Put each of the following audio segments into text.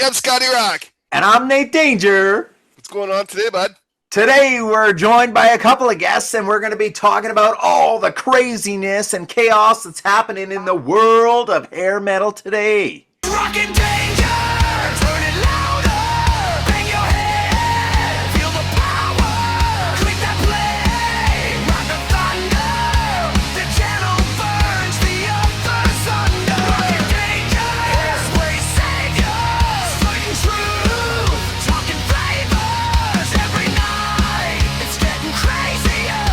I'm Scotty Rock. And I'm Nate Danger. What's going on today, bud? Today we're joined by a couple of guests and we're going to be talking about all the craziness and chaos that's happening in the world of hair metal today. Rockin' danger, turn it louder, bang your head, feel the power, click that play, rock the thunder, the channel burns the others under. Rockin' danger, hairspray savior, spitting truth, talking flavors every night, it's getting crazier,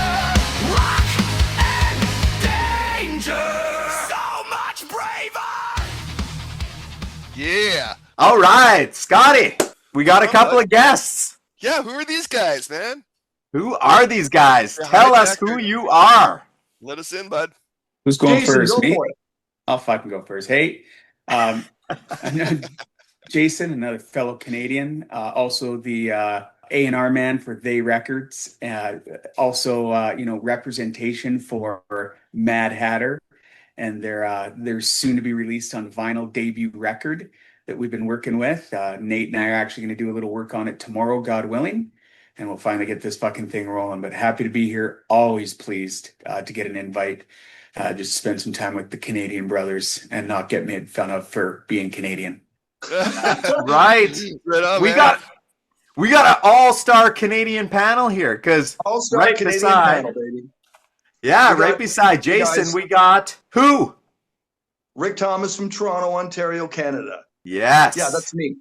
rock and danger, so much braver. Yeah. All right, Scotty, we got a couple of guests. Yeah, who are these guys, man? Who are these guys? They're Tell us hijackers. who you are. Let us in, bud. Who's going Jason, first? go Me? for it. I'll fucking go first. Hey, I know Jason, another fellow Canadian, also the A&R man for They Records, also representation for Mad Hatter and their soon to be released on vinyl debut record that we've been working with. Nate and I are actually going to do a little work on it tomorrow, God willing, and we'll finally get this fucking thing rolling. But happy to be here. Always pleased to get an invite. Just spend some time with the Canadian brothers and not get made fun of for being Canadian. Right. Right on, We man. got an all-star Canadian panel here because All-star right Canadian beside, panel, baby. yeah, We right got- beside Jason, guys. we got who? Rick Thomas from Toronto, Ontario, Canada. Yes. Yeah, that's me.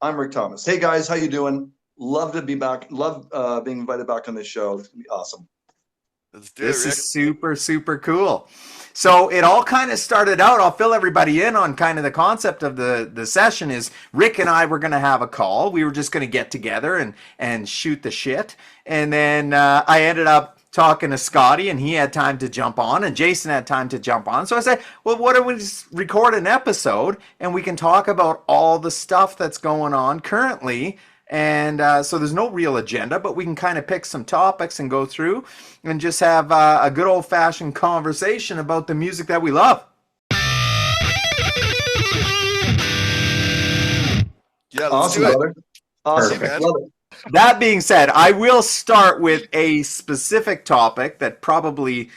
I'm Rick Thomas. Hey guys, how you doing? Love to be back. Love being invited back on this show. It's gonna be awesome. Let's do This it, is Rick. super, super cool. So it all kind of started out, I'll fill everybody in on kind of the concept of the session is Rick and I were going to have a call. We were just going to get together and shoot the shit. And then I ended up talking to Scotty and he had time to jump on and Jason had time to jump on. So I said, well, what if we just record an episode and we can talk about all the stuff that's going on currently. And so there's no real agenda, but we can kind of pick some topics and go through and just have a good old-fashioned conversation about the music that we love. Yeah, let's Awesome, do it. brother. Awesome. Perfect. Love it. That being said, I will start with a specific topic that probably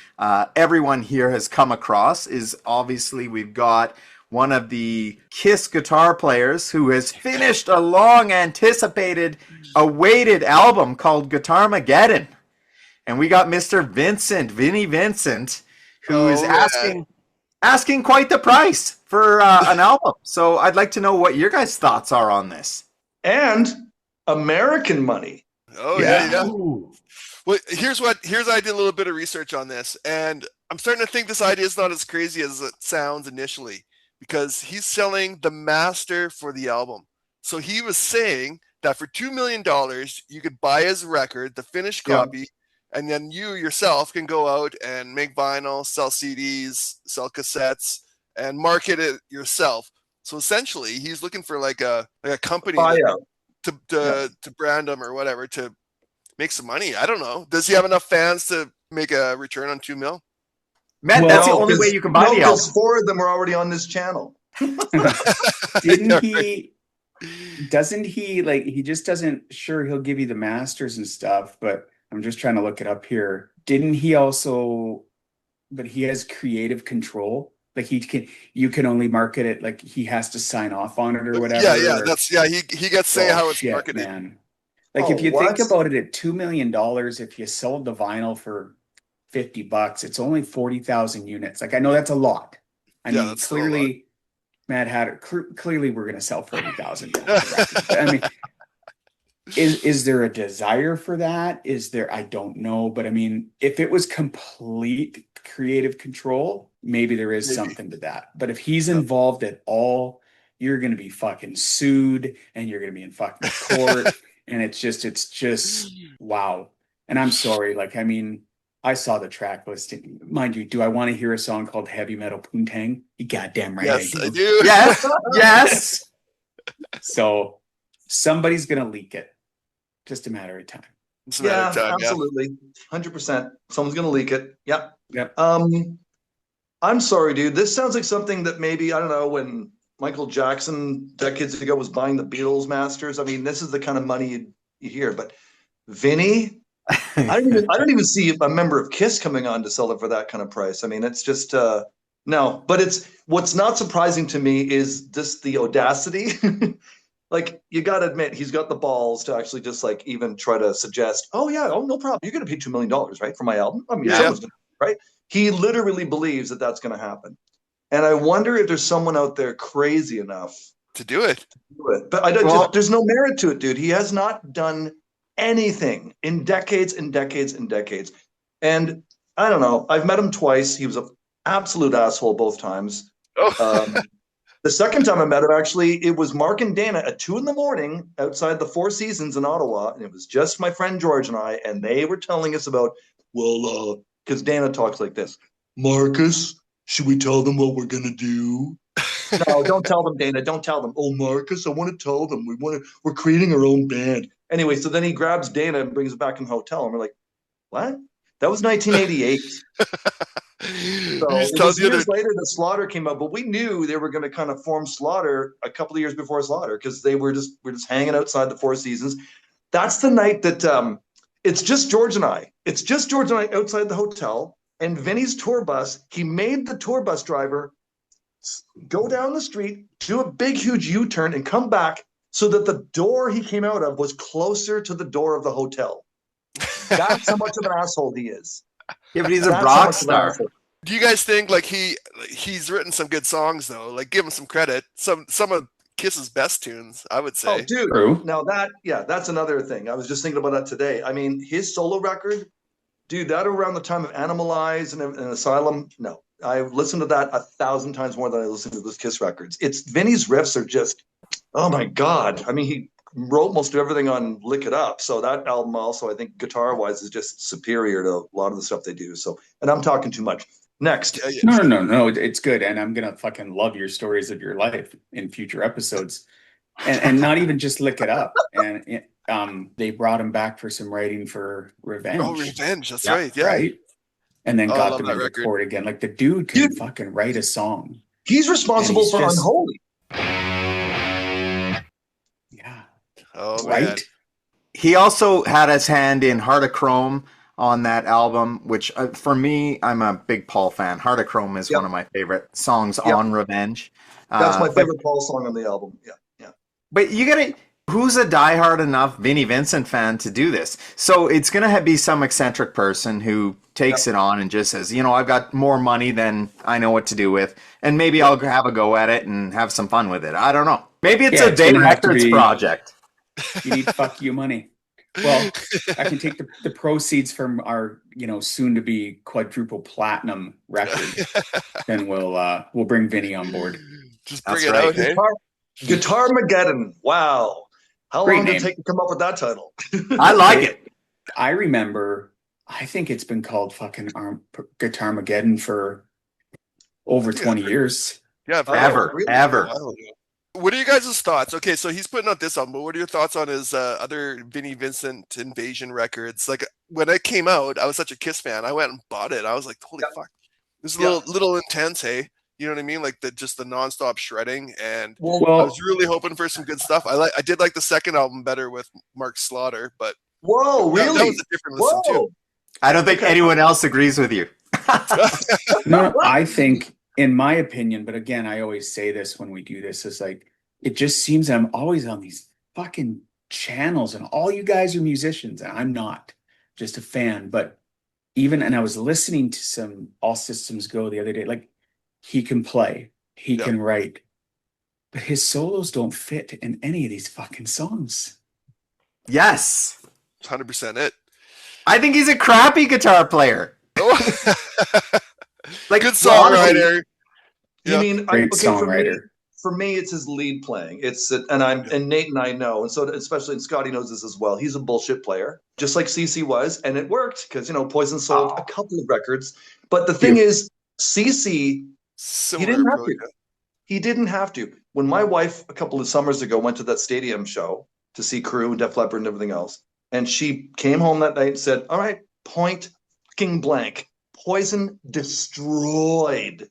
everyone here has come across. Is obviously we've got one of the Kiss guitar players who has finished a long anticipated, awaited album called Guitarmageddon. And we got Mr. Vinnie Vincent, who is yeah. asking quite the price for an album. So I'd like to know what your guys' thoughts are on this. And American money. Oh, yeah. Well, here's I did a little bit of research on this, and I'm starting to think this idea is not as crazy as it sounds initially, because he's selling the master for the album. So he was saying that for $2 million, you could buy his record, the finished copy, and then you yourself can go out and make vinyl, sell CDs, sell cassettes, and market it yourself. So essentially, he's looking for like a company Buyout. to brand him or whatever to make some money. I don't know. Does he have enough fans to make a return on $2 million? Man, Well, that's the No, only 'cause- way you can buy no, the album. 'cause 4 of them are already on this channel. Doesn't he like he just doesn't sure he'll give you the masters and stuff, but I'm just trying to look it up here. Didn't he also but he has creative control? Like you can only market it, like he has to sign off on it or whatever. Yeah. or- He gets say how it's shit, marketed. man. Like Oh, if you what? think about it at $2 million, if you sold the vinyl for $50, it's only 40,000 units. Like I know that's a lot. I Yeah, mean, that's still a lot. clearly, Mad Hatter. Clearly, we're going to sell 40,000. I mean, is there a desire for that? Is there? I don't know, but I mean, if it was complete creative control, maybe there is Maybe. something to that. But if he's involved at all, you're going to be fucking sued, and you're going to be in fucking court, and it's just wow. And I'm sorry, like I mean. I saw the track listing. Mind you, do I want to hear a song called Heavy Metal Poontang? You goddamn right Yes, I I do. do. Yes, yes. So somebody's going to leak it. Just a matter of time. It's a matter Yeah, of time, absolutely. 100%. Someone's going to leak it. Yep. Yep. I'm sorry, dude. This sounds like something that maybe, I don't know, when Michael Jackson decades ago was buying the Beatles masters. I mean, this is the kind of money you hear. But Vinny, I don't even see a member of Kiss coming on to sell it for that kind of price. I mean, it's just no. But it's what's not surprising to me is just the audacity. Like, you got to admit, he's got the balls to actually just like even try to suggest, oh yeah, oh no problem, you're going to pay $2 million, right, for my album. I mean, someone's going to, right? He literally believes that that's going to happen, and I wonder if there's someone out there crazy enough to do it. But I don't. There's no merit to it, dude. He has not done anything in decades and decades and decades, and I don't know. I've met him twice. He was an absolute asshole both times. The second time I met him, actually, it was Mark and Dana at 2 a.m. outside the Four Seasons in Ottawa. And it was just my friend George and I, and they were telling us about, well, because Dana talks like this. Marcus, should we tell them what we're going to do? No, don't tell them, Dana. Don't tell them. Oh, Marcus, I want to tell them. We're creating our own band. Anyway, so then he grabs Dana and brings it back in the hotel. And we're like, what? That was 1988. So it was years later that Slaughter came out, but we knew they were going to kind of form Slaughter a couple of years before Slaughter because we're just hanging outside the Four Seasons. That's the night that it's just George and I. It's just George and I outside the hotel, and Vinny's tour bus. He made the tour bus driver go down the street, do a big, huge U-turn, and come back so that the door he came out of was closer to the door of the hotel. That's how much of an asshole he is. Yeah, but he's a rock star. Do you guys think like he's written some good songs though? Like, give him some credit. Some of Kiss's best tunes, I would say. Oh, dude. True. Now that's another thing. I was just thinking about that today. I mean, his solo record, dude, that around the time of Animalize and Asylum. No, I listened to that 1,000 times more than I listened to those Kiss records. It's Vinny's riffs are just, oh my God. I mean, he wrote most of everything on Lick It Up. So that album also, I think guitar wise is just superior to a lot of the stuff they do. So, and I'm talking too much. Next. No. It's good. And I'm going to fucking love your stories of your life in future episodes and not even just Lick It Up. And they brought him back for some writing for Revenge. Oh, Revenge. That's right. Yeah. Right. And then got them to record again. Like the dude can fucking write a song. He's responsible for Unholy. Yeah. Oh, right. Man. He also had his hand in Heart of Chrome on that album, which for me, I'm a big Paul fan. Heart of Chrome is one of my favorite songs on Revenge. That's my favorite Paul song on the album. Yeah. But you gotta, who's a diehard enough Vinnie Vincent fan to do this? So it's gonna be some eccentric person who takes it on and just says, I've got more money than I know what to do with, and maybe I'll have a go at it and have some fun with it. I don't know. Maybe it's a Day Records project. You need fuck you money. Well, I can take the proceeds from our, soon to be quadruple platinum record, then we'll bring Vinny on board. Just bring it out, hey? Guitar Mageddon. Wow. How long did it take to come up with that title? I like it. I remember, I think it's been called fucking Guitar Mageddon for over 20 years. Yeah, ever. What are you guys' thoughts? Okay, so he's putting out this album, but what are your thoughts on his other Vinnie Vincent Invasion records? Like, when it came out, I was such a Kiss fan. I went and bought it. I was like, holy fuck. This is a little intense, hey? You know what I mean? Like, just the nonstop shredding. And I was really hoping for some good stuff. I did like the second album better with Mark Slaughter, but whoa, really? That was a different listen too. I don't think anyone else agrees with you. No, I think, in my opinion, but again, I always say this when we do this, is like, it just seems I'm always on these fucking channels and all you guys are musicians and I'm not, just a fan. But and I was listening to some All Systems Go the other day, like, he can play, he can write, but his solos don't fit in any of these fucking songs. Yes. 100% it. I think he's a crappy guitar player. Like, good songwriter. You mean great songwriter? For me, it's his lead playing. And Nate and I know, and so especially and Scotty knows this as well. He's a bullshit player, just like CC was, and it worked because Poison sold a couple of records. But the thing is, CC, he didn't have to. He didn't have to. When my wife a couple of summers ago went to that stadium show to see Crew and Def Leppard and everything else, and she came home that night and said, "All right, point fucking blank, Poison destroyed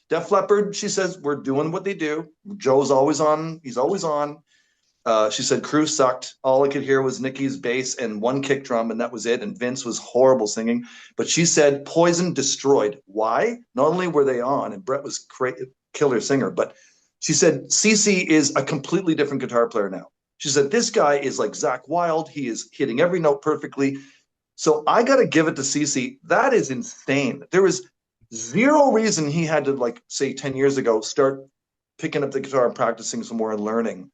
Def Leppard, she says, we're doing what they do. Joe's always on. He's always on. She said crew sucked. All I could hear was Nikki's bass and one kick drum, and that was it. And Vince was horrible singing. But she said Poison destroyed. Why? Not only were they on, and Brett was killer singer, but she said CC is a completely different guitar player now. She said this guy is like Zach Wilde. He is hitting every note perfectly. So I got to give it to CC. That is insane. There was zero reason he had to, like, say 10 years ago, start picking up the guitar and practicing some more and learning.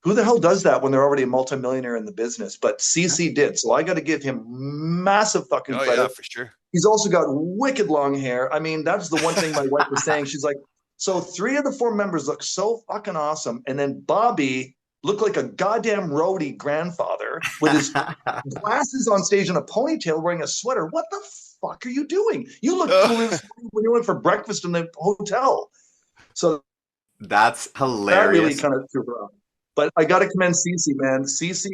Who the hell does that when they're already a multimillionaire in the business? But CC did. So I got to give him massive fucking credit. Yeah, for sure. He's also got wicked long hair. I mean, that's the one thing my wife was saying. She's like, so 3 of the 4 members look so fucking awesome. And then Bobby looked like a goddamn roadie grandfather with his glasses on stage and a ponytail wearing a sweater. What the fuck are you doing? You look cool when you went for breakfast in the hotel. So that's hilarious. That really kind of threw her off. But I got to commend CC, man. CC,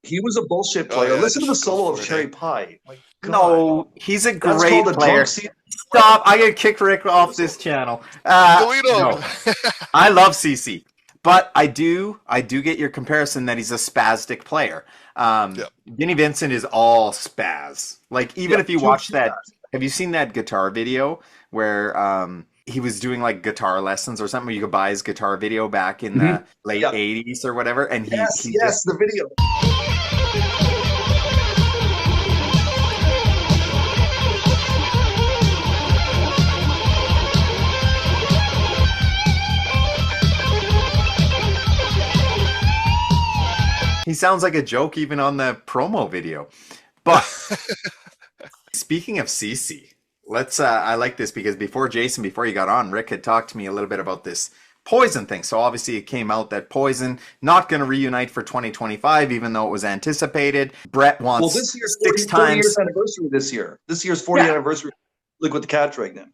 he was a bullshit player. Listen to the solo of Cherry Pie. No, he's a great player. Stop. I get kicked Rick off this channel. No. I love CC. But I do get your comparison that he's a spastic player. Vinnie Vincent is all spaz. Like, even if you watch that, have you seen that guitar video where he was doing like guitar lessons or something? You could buy his guitar video back in the late 80s or whatever. And he just, the video. he sounds like a joke even on the promo video. But speaking of CC, let's I like this because before you got on, Rick had talked to me a little bit about this Poison thing. So obviously it came out that Poison not going to reunite for 2025, even though it was anticipated. Brett wants this year's 40 years anniversary this year. This year's 40th anniversary. Look with the Cat right now.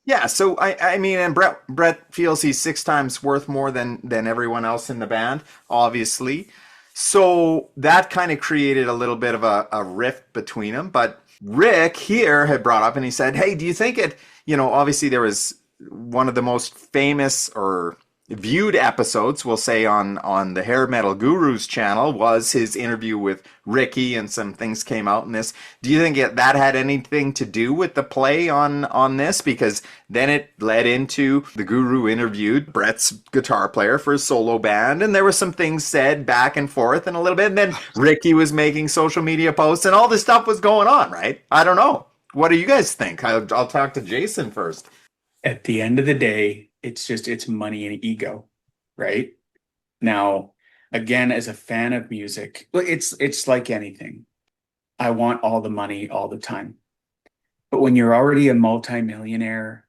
Yeah, so I mean, and Brett feels he's 6 times worth more than everyone else in the band, obviously. So that kind of created a little bit of a rift between them. But Rick here had brought up and he said, hey, do you think it, obviously there was one of the most famous or viewed episodes, we'll say, on the Hair Metal Guru's channel was his interview with Ricky, and some things came out in this. Do you think that had anything to do with the play on this? Because then it led into the Guru interviewed Brett's guitar player for his solo band, and there were some things said back and forth and a little bit, and then Ricky was making social media posts and all this stuff was going on, right? I don't know. What do you guys think? I'll talk to Jason first. At the end of the day, it's money and ego, right? Now, again, as a fan of music, it's like anything. I want all the money all the time. But when you're already a multimillionaire,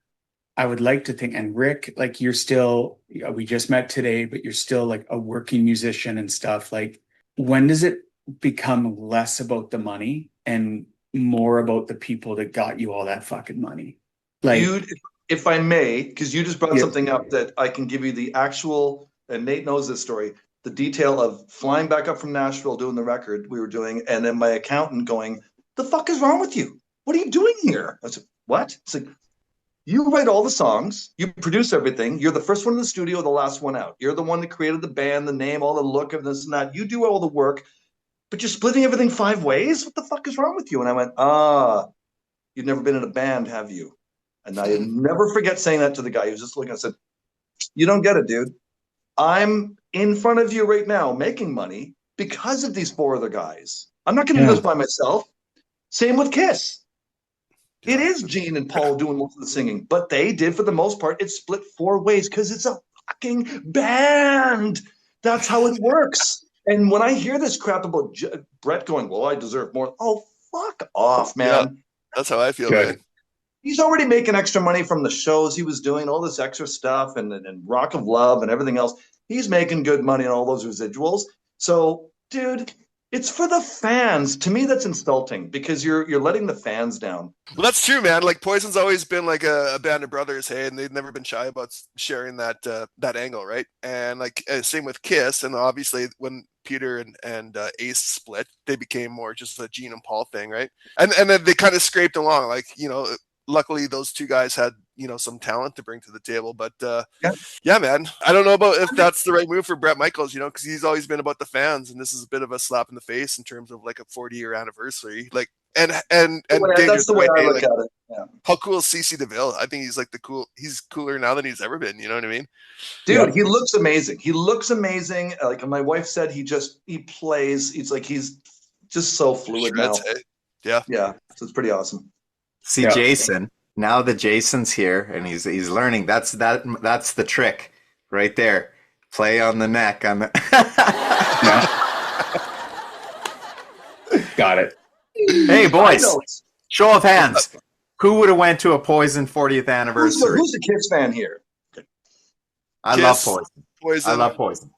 I would like to think, and Rick, like, you're still, we just met today, but you're still like a working musician and stuff. Like, when does it become less about the money and more about the people that got you all that fucking money? Like, if I may, because you just brought something up that I can give you the actual, and Nate knows this story, the detail of flying back up from Nashville, doing the record we were doing, and then my accountant going, the fuck is wrong with you? What are you doing here? I said, what? It's like, you write all the songs, you produce everything, you're the first one in the studio, the last one out. You're the one that created the band, the name, all the look of this and that. You do all the work, but you're splitting everything 5 ways? What the fuck is wrong with you? And I went, you've never been in a band, have you? And I never forget saying that to the guy. He was just looking. I said, you don't get it, dude. I'm in front of you right now making money because of these 4 other guys. I'm not going to do this by myself. Same with Kiss. It is Gene and Paul doing most of the singing, but they did, for the most part, it split 4 ways because it's a fucking band. That's how it works. And when I hear this crap about Brett going, well, I deserve more. Oh, fuck off, man. Yeah, that's how I feel, man. He's already making extra money from the shows he was doing, all this extra stuff and Rock of Love and everything else. He's making good money on all those residuals. So, dude, it's for the fans. To me, that's insulting because you're letting the fans down. Well, that's true, man. Like, Poison's always been like a band of brothers, hey, and they've never been shy about sharing that angle, right? And like same with Kiss, and obviously when Peter and Ace split, they became more just a Gene and Paul thing, right? And then they kind of scraped along, like, luckily those 2 guys had some talent to bring to the table. But Yeah. yeah, man, I don't know about if that's the right move for Bret Michaels, because he's always been about the fans, and this is a bit of a slap in the face in terms of like a 40-year anniversary. Like, and Dave, That's the way I look like, at it. Yeah. how cool is CC DeVille? I think he's like he's cooler now than he's ever been. You know what I mean? Dude, he looks amazing. He looks amazing. Like my wife said, he plays. It's like he's just so fluid now. Yeah. Yeah. So it's pretty awesome. See, Jason, now that Jason's here and he's learning, that's the trick right there. Play on the neck. On the Got it. Hey, boys, show of hands. Who would have went to a Poison 40th anniversary? Who's the Kiss fan here? I love Poison. I love Poison.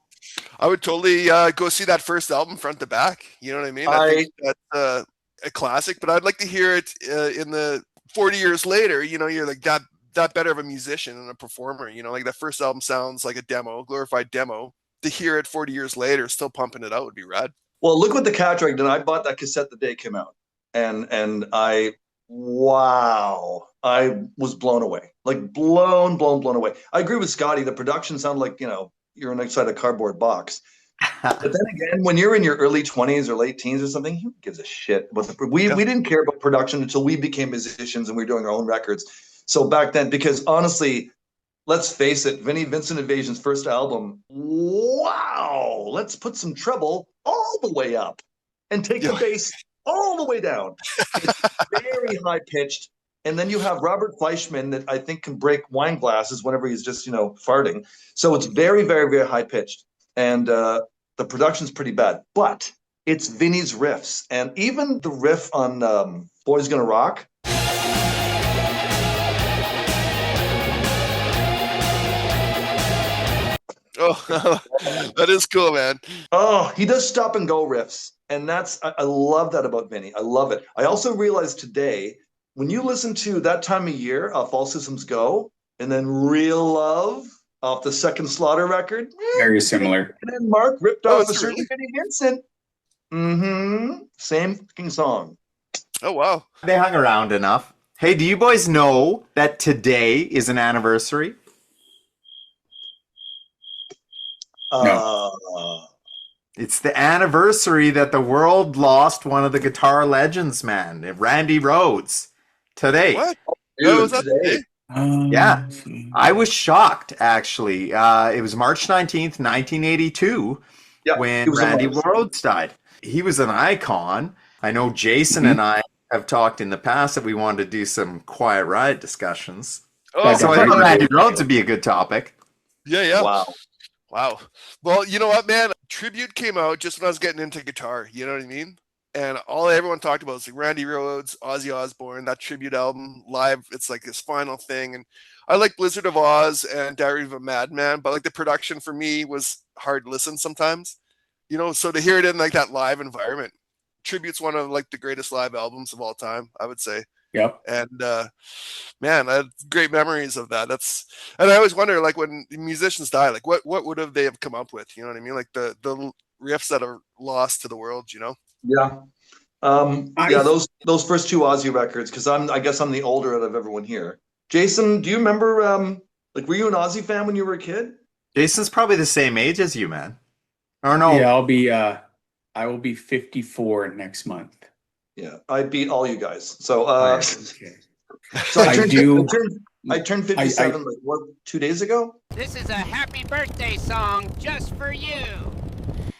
I would totally go see that first album front to back. You know what I mean? I think that's a classic, but I'd like to hear it in the 40 years later. You're like that better of a musician and a performer. Like that first album sounds like a demo, glorified demo. To hear it 40 years later, still pumping it out would be rad. Well, look what the Cat Dragged did. I bought that cassette the day it came out, and I was blown away, like blown away. I agree with Scotty. The production sounded like you're inside a cardboard box. But then again, when you're in your early 20s or late teens or something, who gives a shit? We didn't care about production until we became musicians and we were doing our own records. So back then, because honestly, let's face it, Vincent Invasion's first album, wow, let's put some treble all the way up and take the bass all the way down. It's very high pitched. And then you have Robert Fleischman that I think can break wine glasses whenever he's just, farting. So it's very, very, very high pitched. And the production's pretty bad, but it's Vinny's riffs. And even the riff on Boys Gonna Rock. Oh, that is cool, man. Oh, he does stop and go riffs. And I love that about Vinny. I love it. I also realized today, when you listen to That Time of Year off All Systems Go, and then Real Love off the second Slaughter record. Very similar. And then Mark ripped off a certain Vinny Vincent. Same fucking song. Oh, wow. They hung around enough. Hey, do you boys know that today is an anniversary? No. It's the anniversary that the world lost one of the guitar legends, man, Randy Rhoads, today. What? Dude, was that today? Yeah, I was shocked, actually. It was March 19th, 1982, when Randy Rhoads died. He was an icon. I know Jason and I have talked in the past that we wanted to do some Quiet Riot discussions. Oh, so I thought Randy Rhoads would be a good topic. Yeah. Wow. Well, you know what, man? Tribute came out just when I was getting into guitar. You know what I mean? And all everyone talked about was like Randy Rhoads, Ozzy Osbourne, that tribute album live. It's like his final thing. And I like Blizzard of Oz and Diary of a Madman, but like the production for me was hard to listen sometimes. So to hear it in like that live environment, Tribute's one of like the greatest live albums of all time, I would say. Yep. And man, I had great memories of that. And I always wonder, like when musicians die, like what would have they have come up with? You know what I mean? Like the riffs that are lost to the world. Yeah. Those first two Ozzy records, because I guess I'm the older out of everyone here. Jason, do you remember were you an Ozzy fan when you were a kid? Jason's probably the same age as you, man. Or no? Yeah, I will be 54 next month. Yeah, I beat all you guys. So Okay. so I turned 57 like 2 days ago? This is a happy birthday song just for you.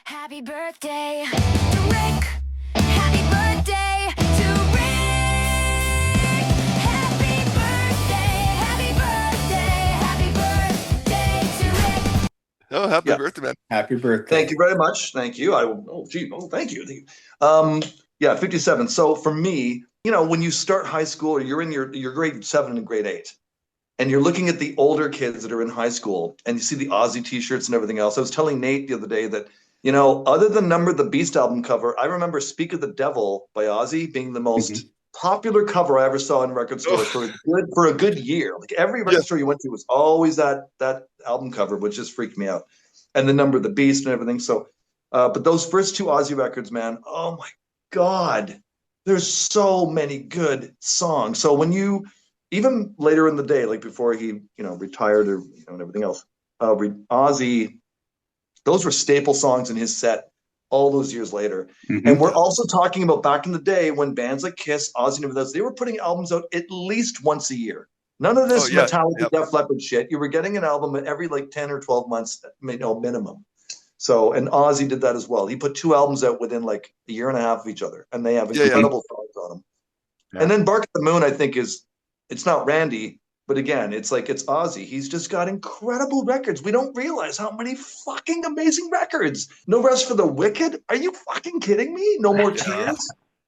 Happy birthday to Rick. Happy birthday to Rick. Happy birthday to Rick. Oh, happy birthday, man. Happy birthday. Thank you very much. Thank you. Thank you. Yeah, 57. So for me, when you start high school or you're in your grade 7 and grade 8, and you're looking at the older kids that are in high school and you see the Ozzy t-shirts and everything else. I was telling Nate the other day that, other than Number the Beast album cover, I remember Speak of the Devil by Ozzy being the most popular cover I ever saw in record stores for a good year. Like every record store you went to was always that album cover, which just freaked me out. And the Number the Beast and everything. So, but those first two Ozzy records, man, oh my God, there's so many good songs. So when you even later in the day, like before he, retired or and everything else, Ozzy, those were staple songs in his set all those years later. And we're also talking about back in the day when bands like Kiss, Ozzy, and everything else, they were putting albums out at least once a year. None of this Metallica, Def Leppard shit. You were getting an album every like 10 or 12 months, minimum. So, and Ozzy did that as well. He put 2 albums out within like a year and a half of each other, and they have incredible songs on them. Yeah. And then Bark at the Moon, I think it's not Randy, but again, it's Ozzy. He's just got incredible records. We don't realize how many fucking amazing records. No Rest for the Wicked? Are you fucking kidding me? No More Tears?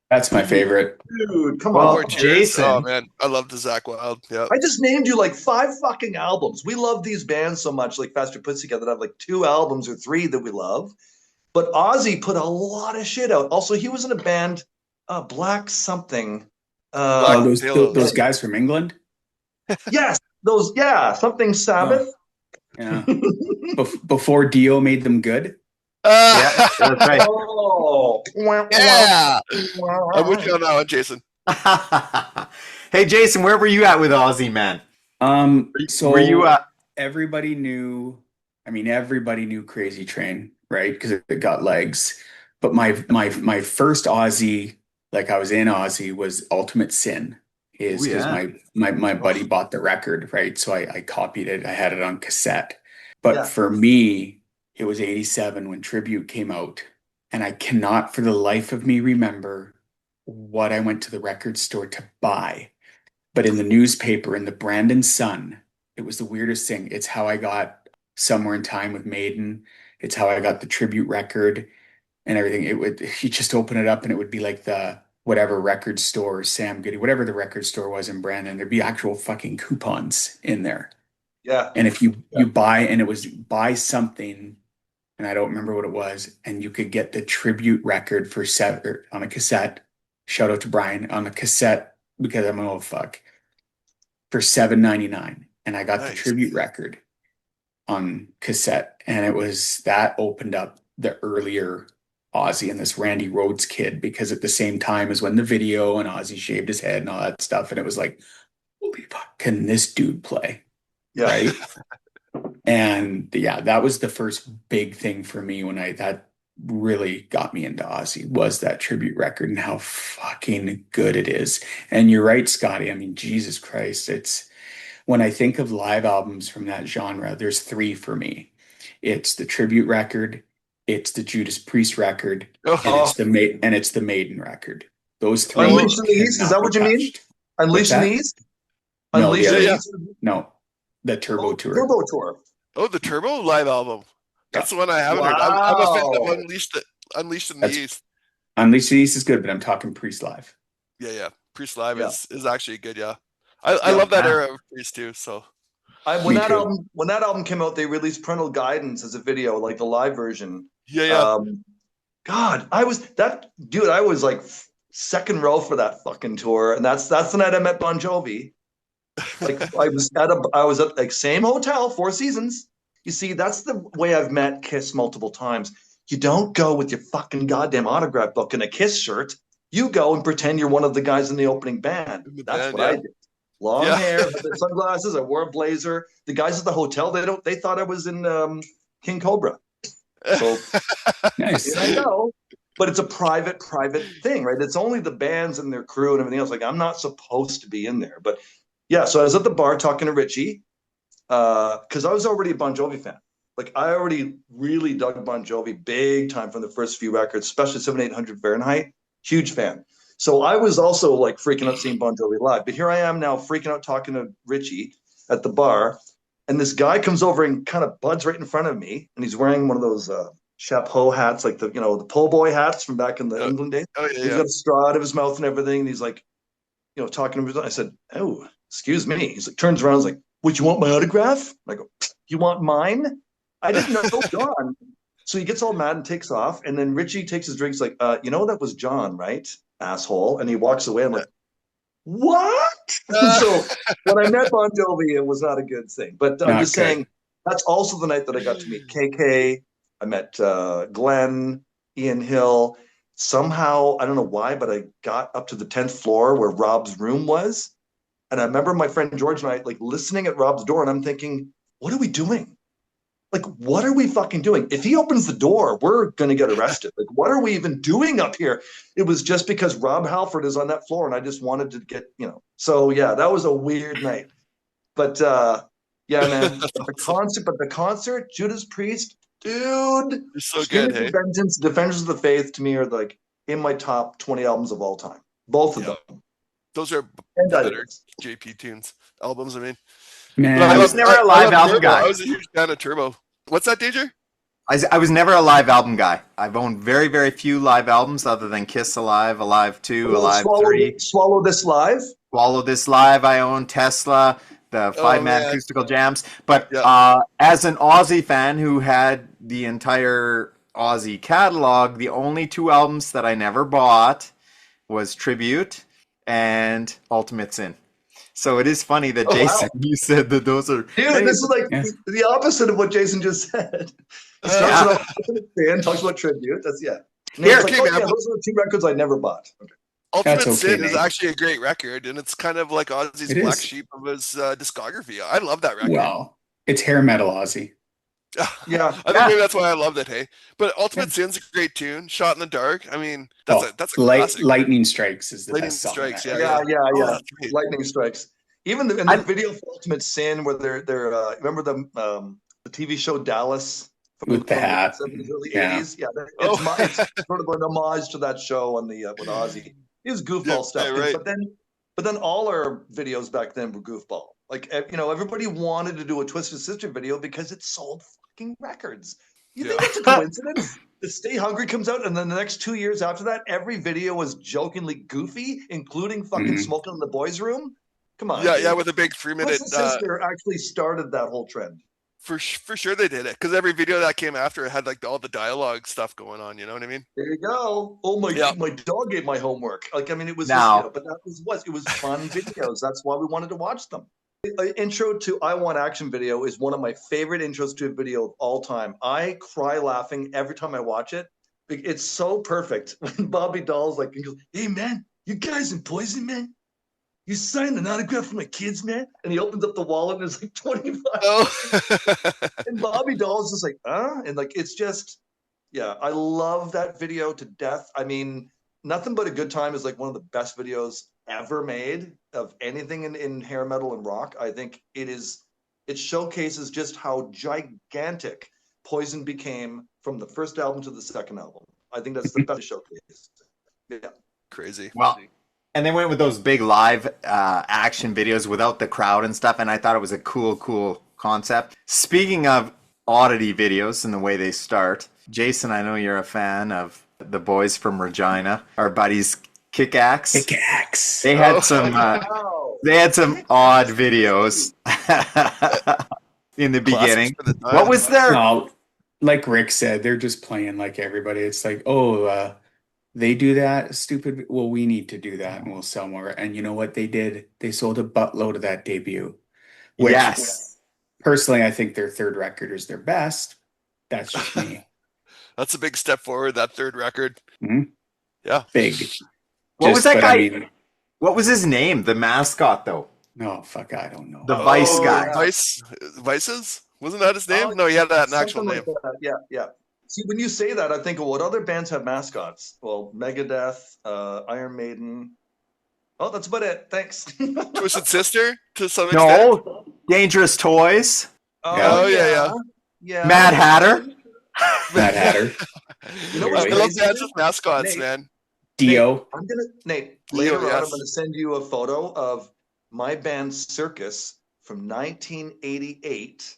That's my favorite. Dude, come on. Jason. Oh, man. I love the Zakk Wylde. Yeah. I just named you like 5 fucking albums. We love these bands so much, like Faster Pussycat, that have like 2 albums or 3 that we love. But Ozzy put a lot of shit out. Also, he was in a band, Black something. Those guys from England? Yes, something Sabbath. Yeah. Before Dio made them good. Yeah, that's right. Oh, yeah. I'm with you on that one, Jason. Hey, Jason, where were you at with Ozzy, man? So were you everybody knew Crazy Train, right? Because it got legs. But my first Ozzy, like I was in Ozzy, was Ultimate Sin. Because my buddy bought the record, right? So I copied it. I had it on cassette. But for me, it was 87 when Tribute came out. And I cannot for the life of me remember what I went to the record store to buy. But in the newspaper, in the Brandon Sun, it was the weirdest thing. It's how I got Somewhere in Time with Maiden. It's how I got the Tribute record and everything. You just open it up and it would be like the whatever record store, Sam Goody, whatever the record store was in Brandon, there'd be actual fucking coupons in there. Yeah. And if you buy, and it was buy something, and I don't remember what it was, and you could get the Tribute record for on a cassette. Shout out to Brian on the cassette because I'm an old fuck for $7.99, and I got the Tribute record on cassette, and that opened up the earlier Ozzy and this Randy Rhoads kid, because at the same time as when the video and Ozzy shaved his head and all that stuff, and it was like, holy fuck, can this dude play? Yeah. Right. And that was the first big thing for me that really got me into Ozzy, was that Tribute record and how fucking good it is. And you're right, Scotty. I mean, Jesus Christ, when I think of live albums from that genre, there's 3 for me. It's the Tribute record, it's the Judas Priest record, and it's the Maiden record. Those 3. Unleashed in the East, is that what you mean? Unleashed in the East? Unleashed in the East? No, the Turbo Tour. Turbo Tour. Oh, the Turbo live album. That's the one I haven't heard. I'm a fan of Unleashed in the East. Unleashed in the East is good, but I'm talking Priest live. Yeah. Priest live is actually good. Yeah, I love that era of Priest too. So when that album came out, they released Parental Guidance as a video, like the live version. Yeah. God, I was like second row for that fucking tour, and that's the night I met Bon Jovi. Like I was at like same hotel, Four Seasons. You see, that's the way I've met Kiss multiple times. You don't go with your fucking goddamn autograph book and a Kiss shirt. You go and pretend you're one of the guys in the opening band. That's what I did. Long hair, sunglasses. I wore a blazer. The guys at the hotel, they thought I was in King Cobra. So nice. I know, but it's a private thing, right? It's only the bands and their crew and everything else. Like I'm not supposed to be in there, but yeah. So I was at the bar talking to Richie because I was already a Bon Jovi fan. Like I already really dug Bon Jovi big time from the first few records, especially 7,800 Fahrenheit. Huge fan. So I was also like freaking out seeing Bon Jovi live. But here I am now freaking out talking to Richie at the bar. And this guy comes over and kind of buds right in front of me. And he's wearing one of those chapeau hats, like the po' boy hats from back in the England days. Oh, yeah, he's got a straw out of his mouth and everything. And he's like, talking to me. I said, oh, excuse me. He's like, turns around. He's like, would you want my autograph? I go, you want mine? I didn't know John. So he gets all mad and takes off. And then Richie takes his drink. He's like, that was John, right? Asshole. And he walks away. I'm like, what? So when I met Bon Jovi, it was not a good thing. But I'm just saying, that's also the night that I got to meet KK. I met Glenn, Ian Hill. Somehow, I don't know why, but I got up to the 10th floor where Rob's room was. And I remember my friend George and I like listening at Rob's door, and I'm thinking, what are we doing? Like, what are we fucking doing? If he opens the door, we're going to get arrested. Like, what are we even doing up here? It was just because Rob Halford is on that floor, and I just wanted to get, So yeah, that was a weird night. But yeah, man, the concert, Judas Priest, dude, You're so good, hey? Vengeance, Defenders of the Faith, to me are like in my top 20 albums of all time. Both of them. Those are And better JP tunes albums. I mean, Man, I was never a live album Turbo. guy. I was a huge fan of Turbo. What's that, Danger? I was never a live album guy. I've owned very, very few live albums other than Kiss Alive, Alive 2, Alive 3. Swallow This Live. Swallow This Live, I own Tesla, the five-man acoustical jams. But as an Aussie fan who had the entire Aussie catalog, the only two albums that I never bought was Tribute and Ultimate Sin. So it is funny that Jason, you said that those are... Dude, this is like the opposite of what Jason just said. He starts with Ultimate Sin, talks about Tribute. That's, Here, those are the two records I never bought. Okay. Ultimate Sin is actually a great record, and it's kind of like Ozzy's black sheep of his discography. I love that record. Well, it's hair metal Ozzy. Yeah, I think maybe that's why I loved it. Hey, but Ultimate Sin's a great tune. Shot in the Dark. I mean, that's a classic. Lightning Strikes is the Lightning best song. Strikes. Yeah. Lightning Strikes. Even in the video for Ultimate Sin, where they're remember the TV show Dallas with the hat, the early 80s. Yeah, it's sort of an homage to that show on the with Ozzy. It was goofball stuff, right. but then all our videos back then were goofball. Like everybody wanted to do a Twisted Sister video because it sold fucking records. You think it's a coincidence? The Stay Hungry comes out, and then the next 2 years after that, every video was jokingly goofy, including fucking Smoking in the Boys' Room. Come on. Yeah, with a big 3-minute. Twisted Sister actually started that whole trend. For sure they did it, because every video that came after it had like all the dialogue stuff going on. You know what I mean? There you go. Oh my dog ate my homework. Like, I mean, it was now, but that was it was fun videos. That's why we wanted to watch them. Intro to I Want Action video is one of my favorite intros to a video of all time. I cry laughing every time I watch it. It's so perfect. When Bobby Doll's like, he goes, "Hey man, you guys in Poison, man? You signed an autograph for my kids, man?" And he opens up the wallet and there's like 25. And Bobby Doll's just like, and like it's just, I love that video to death. I mean, Nothing But a Good Time is like one of the best videos ever made of anything in hair metal and rock. I think it showcases just how gigantic Poison became from the first album to the second album. I think that's the best showcase. Yeah. Crazy. Well, and they went with those big live action videos without the crowd and stuff, and I thought it was a cool concept. Speaking of oddity videos and the way they start, Jason, I know you're a fan of the boys from Regina, our buddies Kick-Axe. Kick-Axe. They had some odd videos in the beginning. What was their... No, like Rick said, they're just playing like everybody. It's like, they do that stupid. Well, we need to do that and we'll sell more. And you know what they did? They sold a buttload of that debut. Which, personally, I think their third record is their best. That's just me. That's a big step forward, that third record. Mm-hmm. Yeah. Big. What was that guy? What was his name? The mascot, though. No, fuck, I don't know. The Vice guy. Vices? Wasn't that his name? No, he had an actual name. Like yeah. See, when you say that, I think of what other bands have mascots. Well, Megadeth, Iron Maiden. Oh, that's about it. Thanks. Twisted Sister, to some extent. No, Dangerous Toys. Oh, yeah. Mad Hatter. Mad Hatter. You know what? I love bands with mascots, man. Dio. Nate, later on, I'm going to send you a photo of my band Circus from 1988.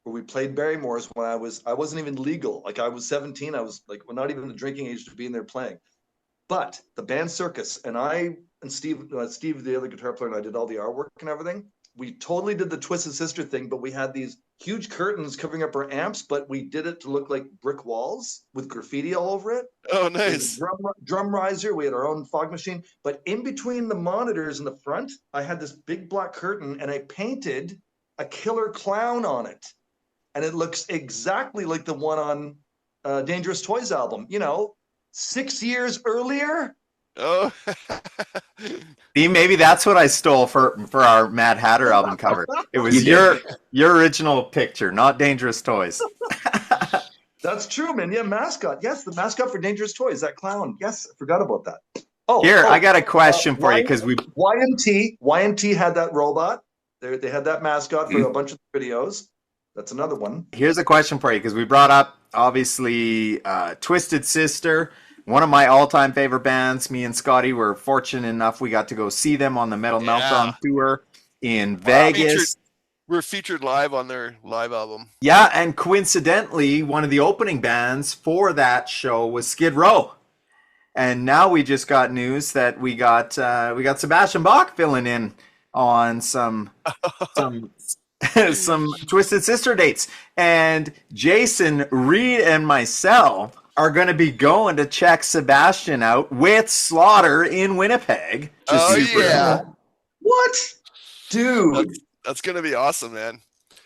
Where we played Barrymore's when I wasn't even legal. Like I was 17. I was like, not even the drinking age to be in there playing. But the band Circus and I and Steve, the other guitar player, and I did all the artwork and everything. We totally did the Twisted Sister thing, but we had these huge curtains covering up our amps, but we did it to look like brick walls with graffiti all over it. Oh, nice. Drum riser. We had our own fog machine. But in between the monitors in the front, I had this big black curtain and I painted a killer clown on it. And it looks exactly like the one on Dangerous Toys album. 6 years earlier. Oh. See, maybe that's what I stole for our Mad Hatter album cover. It was You did. your original picture, not Dangerous Toys. That's true, man. Yeah, mascot. Yes, the mascot for Dangerous Toys, that clown. Yes, I forgot about that. Oh, Here, I got a question for you because we YMT had that robot. They had that mascot for a bunch of videos. That's another one. here's a question for you because we brought up obviously Twisted Sister, one of my all-time favorite bands. Me and Scotty were fortunate enough we got to go see them on the Metal Meltdown tour in Vegas. We're featured live on their live album. Yeah, and coincidentally, one of the opening bands for that show was Skid Row. And now we just got news that we got Sebastian Bach filling in on some some Twisted Sister dates. And Jason, Reid, and myself are going to be going to check Sebastian out with Slaughter in Winnipeg. Oh, yeah. What? Dude. That's gonna be awesome, man.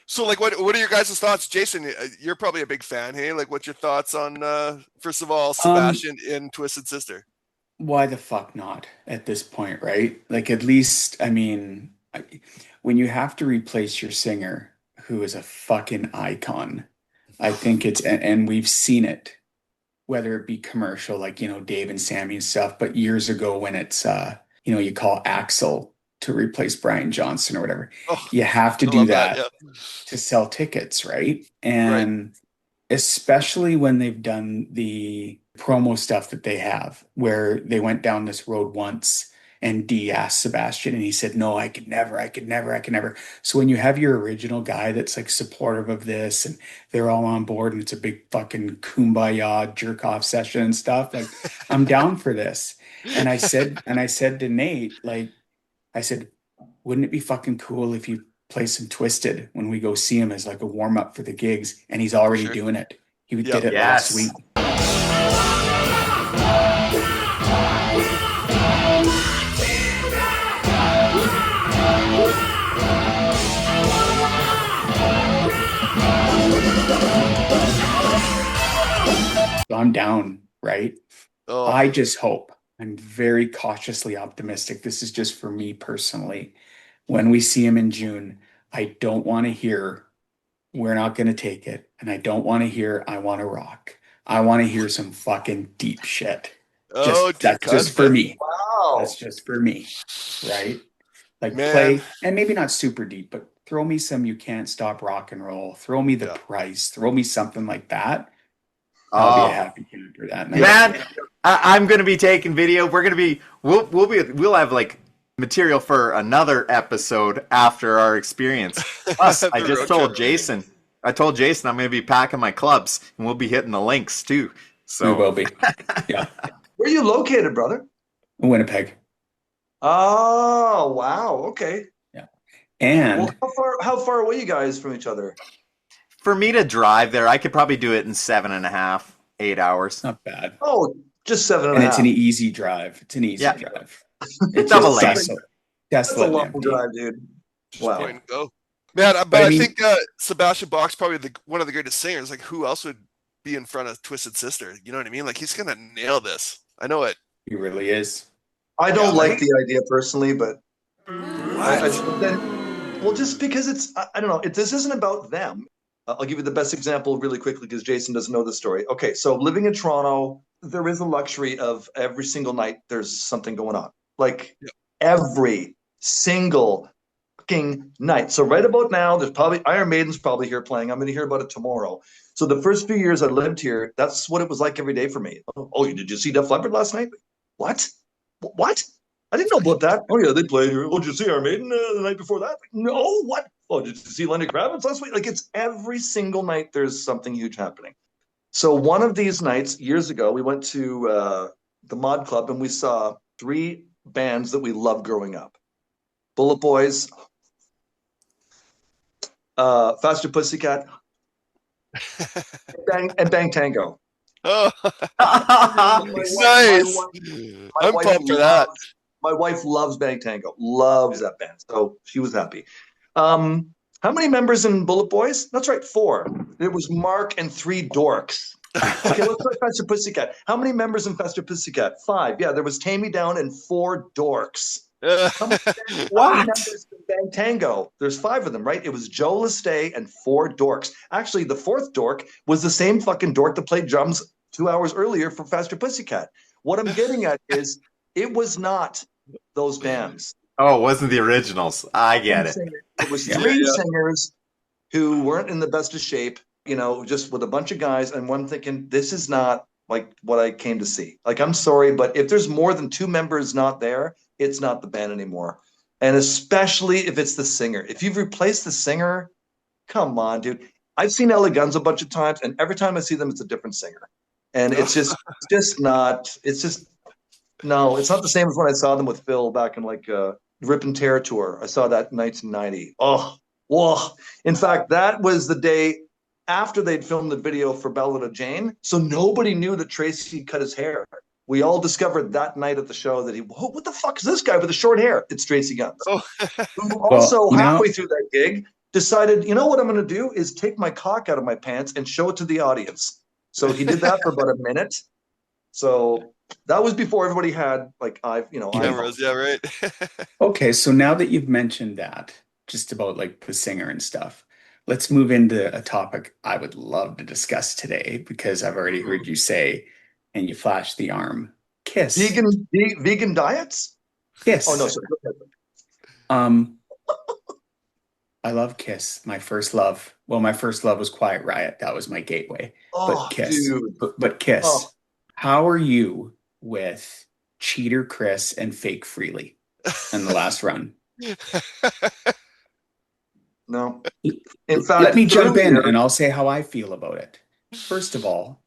So, like, what are your guys' thoughts, Jason? You're probably a big fan, hey? Like, what's your thoughts on first of all, Sebastian in Twisted Sister? Why the fuck not at this point, right? Like, at least, I mean, when you have to replace your singer, who is a fucking icon, I think and we've seen it, whether it be commercial, like, Dave and Sammy and stuff, but years ago when it's, you call Axel to replace Brian Johnson or whatever. Oh, you have to I do love that, yeah. to sell tickets, right? And especially when they've done the promo stuff that they have, where they went down this road once and Dee asked Sebastian and he said, no, I could never. So when you have your original guy that's like supportive of this and they're all on board and it's a big fucking kumbaya jerk off session and stuff, like, I'm down for this. And I said to Nate, like, I said, wouldn't it be fucking cool if you play some Twisted when we go see him as like a warm up for the gigs? And he's already doing it. He did it last week. So I'm down, right? Oh. I just hope. I'm very cautiously optimistic. This is just for me personally. When we see him in June, I don't want to hear we're not going to take it. And I don't want to hear I want to rock. I want to hear some fucking deep shit. That's just for me. Wow. That's just for me. Right? Like, Man. play, and maybe not super deep, but throw me some You Can't Stop Rock and Roll. Throw me The Price. Throw me something like that. I'll be a happy camper that night. Man, I'm going to be taking video. We're going to be we'll have like material for another episode after our experience. Plus, I just told Jason. I told Jason I'm going to be packing my clubs and we'll be hitting the links too. So We will be. Yeah. Where are you located, brother? Winnipeg. Oh, wow. Okay. Yeah. And how far away are you guys from each other? for me to drive there, I could probably do it in 7.5, 8 hours. not bad. Oh, just 7.5. And it's an easy drive. It's an easy Yeah. drive. It's Double just lane. Tesla. That's Tesla a long empty. drive, dude. Just Wow. point and go. Man, but But I I mean- think Sebastian Bach's probably one of the greatest singers. Like, who else would be in front of Twisted Sister? You know what I mean? Like, he's gonna nail this. I know it. He really is. I don't Yeah. like the idea personally, but just because I don't know. This isn't about them. I'll give you the best example really quickly because Jason doesn't know the story. Okay, so living in Toronto, there is a luxury of every single night there's something going on. Like every single fucking night. So right about now, there's probably Iron Maiden's probably here playing. I'm going to hear about it tomorrow. So the first few years I lived here, that's what it was like every day for me. Oh, did you see Def Leppard last night? What? What? I didn't know about that. Oh yeah, they played here. Oh, did you see Iron Maiden the night before that? No, what? Oh, did you see Lenny Kravitz last week? Like, it's every single night there's something huge happening. So one of these nights, years ago, we went to the Mod Club and we saw 3 bands that we loved growing up. Bullet Boys, Faster Pussycat, and Bang Tango. Oh, My nice. my I'm wife pumped for that. My wife loves Bang Tango, loves that band. So she was happy. How many members in Bullet Boys? That's right, 4. It was Mark and 3 dorks. Okay, let's try Faster Pussycat. How many members in Faster Pussycat? 5. Yeah, there was Tammy Down and 4 dorks. How many members in Bang Tango? There's 5 of them, right? It was Joe Lestay and 4 dorks. Actually, the 4th dork was the same fucking dork that played drums 2 hours earlier for Faster Pussycat. What I'm getting at is it was not those bands. Oh, it wasn't the originals. I get it. It was 3 singers who weren't in the best of shape, just with a bunch of guys, and one thinking, this is not like what I came to see. Like, I'm sorry, but if there's more than 2 members not there, it's not the band anymore. And especially if it's the singer. If you've replaced the singer, come on, dude. I've seen LA Guns a bunch of times, and every time I see them, it's a different singer. And it's not the same as when I saw them with Phil back in like Rip and Tear tour. I saw that in 1990. Oh, whoa. In fact, that was the day after they'd filmed the video for Ballad of Jane. So nobody knew that Tracy cut his hair. We all discovered that night at the show that what the fuck is this guy with the short hair? It's Tracy Guns. Oh. Who also halfway through that gig decided, what I'm going to do is take my cock out of my pants and show it to the audience. So he did that for about a minute. So that was before everybody had cameras. Yeah, right. Okay, so now that you've mentioned that, just about like the singer and stuff, let's move into a topic I would love to discuss today because I've already heard you say, and you flashed the arm, Kiss. Vegan diets? Kiss. Oh no, sorry. I love Kiss. My first love was Quiet Riot. That was my gateway. But Kiss. Dude. But Kiss. How are you with Cheater Chris and Fake Freely in the last run? No. In fact, let me jump in and I'll say how I feel about it. First of all,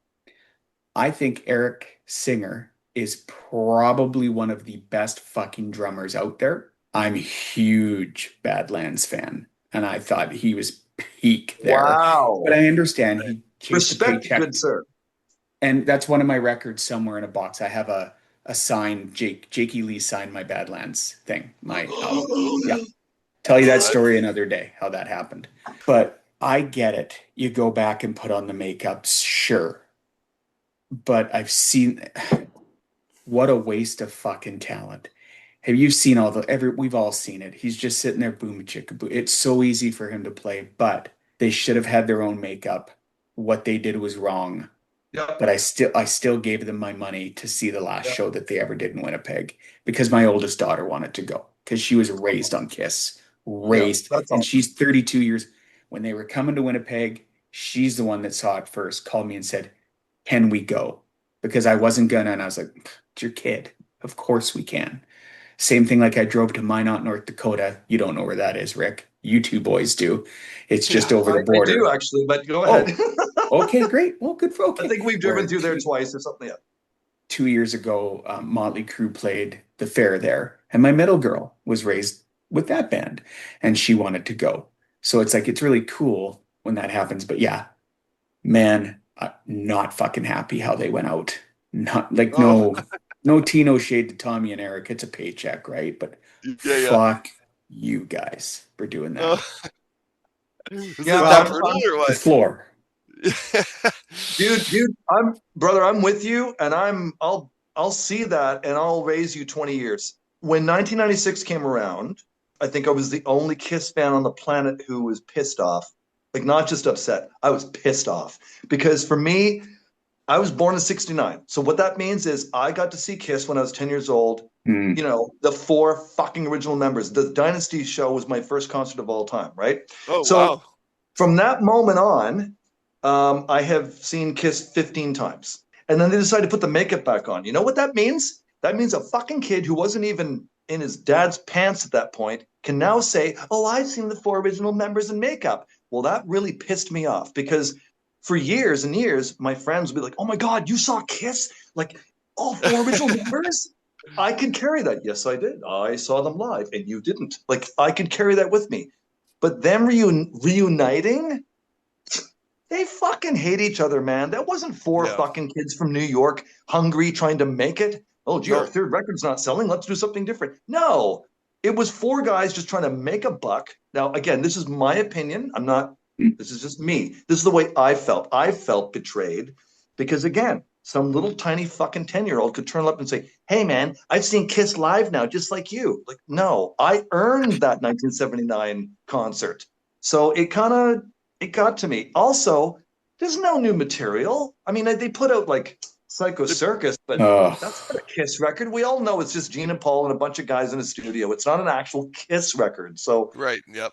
I think Eric Singer is probably one of the best fucking drummers out there. I'm a huge Badlands fan, and I thought he was peak there. Wow. But I understand he chased the Respect, paycheck. good sir. And that's one of my records somewhere in a box. I have a signed Jakey Lee signed my Badlands thing. My yeah. Tell you that story another day, how that happened. But I get it. You go back and put on the makeup, sure. But I've seen what a waste of fucking talent. Have you seen we've all seen it. He's just sitting there boom chicka boo. It's so easy for him to play, but they should have had their own makeup. What they did was wrong. Yep. But I still gave them my money to see the last show that they ever did in Winnipeg because my oldest daughter wanted to go because she was raised on Kiss. And she's 32 years. When they were coming to Winnipeg, she's the one that saw it first, called me and said, can we go? Because I wasn't gonna, and I was like, it's your kid. Of course we can. Same thing like I drove to Minot, North Dakota. You don't know where that is, Rick. You two boys do. It's just over the border. I do actually, but go ahead. Okay, great. Well, good for okay. I think we've driven through there twice or something. Yeah. 2 years ago, Motley Crue played the fair there, and my middle girl was raised with that band, and she wanted to go. So it's like it's really cool when that happens. But yeah, man, not fucking happy how they went out. Not like no Tino shade to Tommy and Eric. It's a paycheck, right? But fuck you guys for doing that. The floor. dude, I'm with you, and I'll see that, and I'll raise you 20 years. When 1996 came around, I think I was the only Kiss fan on the planet who was pissed off. Like, not just upset. I was pissed off because for me, I was born in '69. So what that means is I got to see Kiss when I was 10 years old. The 4 fucking original members. The Dynasty show was my first concert of all time, right? Oh, so wow. From that moment on, I have seen Kiss 15 times. And then they decided to put the makeup back on. You know what that means? That means a fucking kid who wasn't even in his dad's pants at that point can now say, oh, I've seen the 4 original members in makeup. Well, that really pissed me off because for years and years, my friends would be like, oh my God, you saw Kiss? Like all 4 original members? I could carry that. Yes, I did. I saw them live and you didn't. Like I could carry that with me. But them reuniting, they fucking hate each other, man. That wasn't 4 fucking kids from New York hungry trying to make it. Oh, gee, our 3rd record's not selling. Let's do something different. No, it was 4 guys just trying to make a buck. Now, again, this is my opinion. This is just me. This is the way I felt. I felt betrayed because again, some little tiny fucking 10-year-old could turn up and say, "Hey man, I've seen Kiss live now, just like you." Like, no, I earned that 1979 concert. So it got to me. Also, there's no new material. I mean, they put out like Psycho Circus, but that's not a Kiss record. We all know it's just Gene and Paul and a bunch of guys in a studio. It's not an actual Kiss record. So Right. Yep.